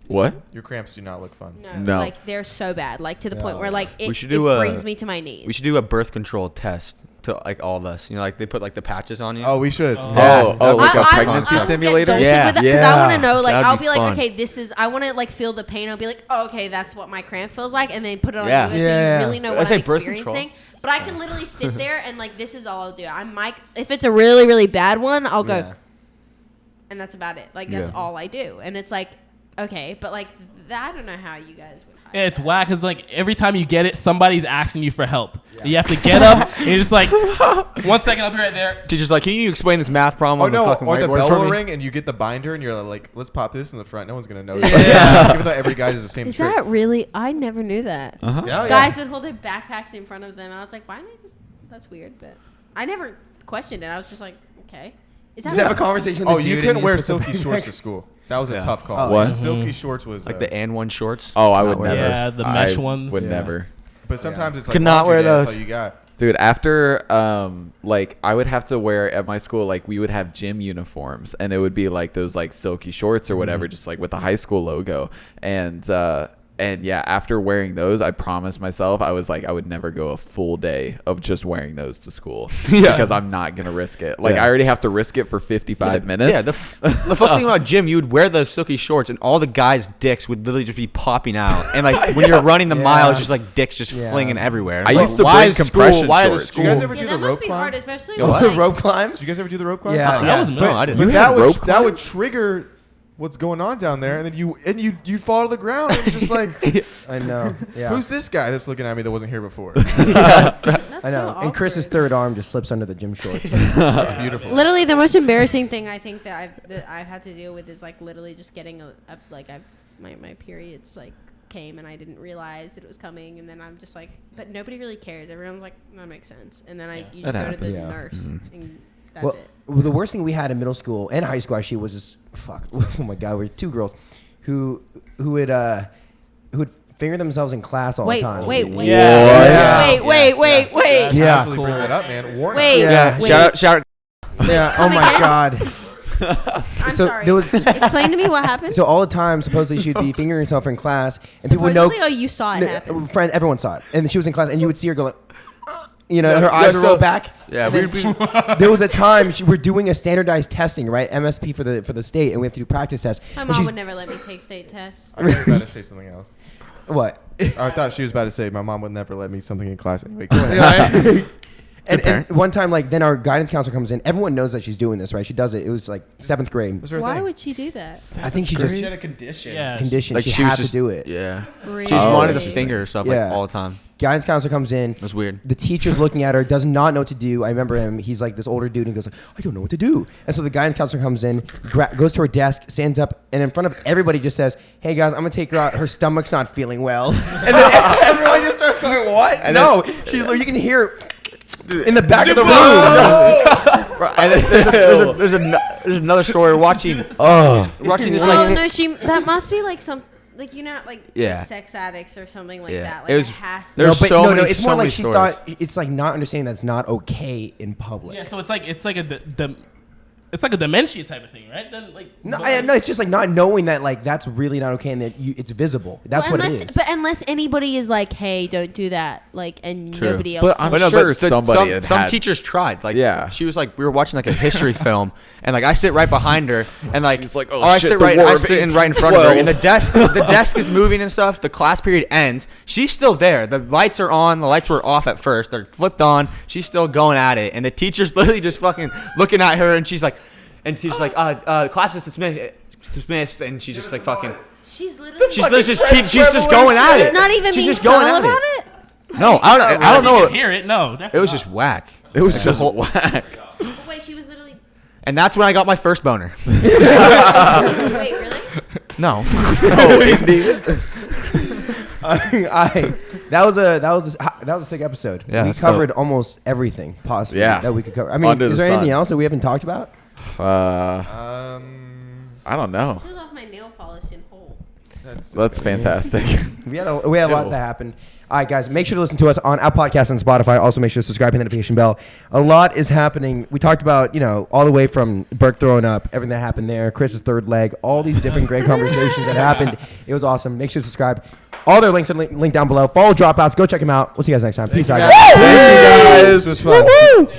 What? Your cramps do not look fun. No. Like they're so bad, like to the point where like it, We should do it a- brings me to my knees. We should do a birth control test to like all of us. You know, like they put like the patches on you. Oh, we should. Oh, like a I pregnancy will get simulator? jolted Yeah. with that 'cause I want to know. Like, That'd I'll be be like, fun. okay, this is. I want to like feel the pain. I'll be like, oh, okay, that's what my cramp feels like, and then put it on Yeah. you, so Yeah. you really know I what say I'm birth experiencing. control. But I can literally sit there and like, this is all I'll do. I might, if it's a really really bad one, I'll go, Yeah. and that's about it. Like that's Yeah. all I do, and it's like, okay, but like I don't know how you guys would. Yeah, it's whack because like every time you get it, somebody's asking you for help. You have to get up and you're just like, 1 second, I'll be right there. Teacher's like, can you explain this math problem Oh on the no, fucking or the whiteboard bell for will me? ring and you get the binder and you're like, let's pop this in the front. No one's gonna know. Yeah. Even though every guy does the same Is trick. that really? I never knew that. Uh-huh. Yeah, yeah. Guys would hold their backpacks in front of them, and I was like, why didn't they just? That's weird, but I never questioned it. I was just like, okay. Is that Just have a conversation. With Oh, the you dude couldn't and wear just put the silky backpack- shorts to school. That was a Yeah. tough call. What? Silky shorts was Like the and one shorts. Oh, I Not would wear never. those. Yeah, the mesh I ones. Would Yeah. never. But sometimes it's like Could not laundry wear day, that's those. all you got. Dude, after like I would have to wear at my school, like we would have gym uniforms, and it would be like those like silky shorts or whatever, just like with the high school logo. And yeah, after wearing those, I promised myself I was like I would never go a full day of just wearing those to school because I'm not gonna risk it. Like Yeah. I already have to risk it for 55 minutes. Yeah, the fun thing about gym, you would wear those silky shorts, and all the guys' dicks would literally just be popping out. And like when you're running the mile, it's just like dicks just flinging everywhere. It's I like, used to why bring is compression school, why are the shorts. Did you guys school- ever Yeah, do that the must rope be climb? hard, especially The with, what? The like, rope climbs? Did you guys ever do the rope climb? Yeah. That was no, I didn't. But You that had would rope that would climbs? trigger what's going on down there, and then you'd fall to the ground and it's just like, I know. Yeah. who's this guy that's looking at me that wasn't here before? That's I know. so And Chris's awkward. third arm just slips under the gym shorts. That's beautiful. Literally, the most embarrassing thing I think that I've had to deal with is like literally just getting my periods like came and I didn't realize that it was coming, and then I'm just like, but nobody really cares. Everyone's like, that makes sense, and then you just That go to the happens. Yeah. nurse, and that's well, it. well, the worst thing we had in middle school and high school actually was this. Fuck. Oh my god, we were two girls who would finger themselves in class all the time. Wait. Yeah. Wait. Yeah. Actually bring that up, man. Warn Wait. us. Yeah. Wait. Shout out. Yeah. Oh Come my again? god. I'm So sorry. there was- Explain to me what happened. So all the time, supposedly she'd be fingering herself in class, and people would know. Supposedly, you saw it happen. Friend, everyone saw it, and she was in class, and you would see her go like, her eyes would roll back. Yeah, And then there was a time we're doing a standardized testing, right? MSP for the state, and we have to do practice tests. My And mom she's- would never let me take state tests. I thought you were about to say something else. What? I thought she was about to say my mom would never let me something in class anyway. Go ahead. And one time, like, then our guidance counselor comes in. Everyone knows that she's doing this, right? She does it. It was like 7th grade. What's her Why thing? would she do that? I think she just She had a condition. Yeah. conditioned. Like she was had just to do it. Yeah. Really? She just wanted to Really? finger herself Yeah. like all the time. Guidance counselor comes in. It was weird. The teacher's looking at her, does not know what to do. I remember him. He's like this older dude, and he goes, I don't know what to do. And so the guidance counselor comes in, goes to her desk, stands up, and in front of everybody just says, hey, guys, I'm going to take her out. Her stomach's not feeling well. And then everyone just starts going, what? And no. You can hear her in the back of the room. And then there's another story. Watching this Oh like no, that must be like some like Yeah. sex addicts or something like Yeah. that. Like It was- it has to. there's so many- It's so more many like she stories. thought, it's like not understanding that's not okay in public. Yeah, so it's like a dementia type of thing, right? Then like No, it's just like not knowing that like that's really not okay and that it's visible. That's Well, what unless, it is. But unless anybody is like, hey, don't do that, like, and True. nobody else. But I'm But no, sure but somebody had some had- teachers tried. Like, Yeah. she was like, we were watching like a history film, and like I sit right behind her, and like, She's like, oh, or I shit, sit the right, War I of sit in right in front of her, 1812. and the desk is moving and stuff. The class period ends. She's still there. The lights are on. The lights were off at first. They're flipped on. She's still going at it, and the teacher's literally just fucking looking at her, and she's like, class is dismissed, and she's just like fucking. she's literally. She's just going at it. She's not even She's being just going subtle at about it. it. No, I don't You know. can hear it. No, definitely It was not. just whack. It was Like, just the whole- whack. But wait, she was literally. And that's when I got my first boner. Wait, really? No. That was a sick episode. Yeah, we that's covered almost everything possible Yeah. that we could cover. I mean, Under is the there anything sun. else that we haven't talked about? I don't know. Took off my nail polish in whole. That's fantastic. We had a lot that happened. All right, guys, make sure to listen to us on Apple Podcasts and Spotify. Also, make sure to subscribe and hit the notification bell. A lot is happening. We talked about, all the way from Burke throwing up, everything that happened there, Chris's third leg, all these different great conversations that happened. It was awesome. Make sure to subscribe. All their links are linked down below. Follow Dropouts. Go check them out. We'll see you guys next time. Peace out, guys. Thank you guys. This was fun. Woo-hoo!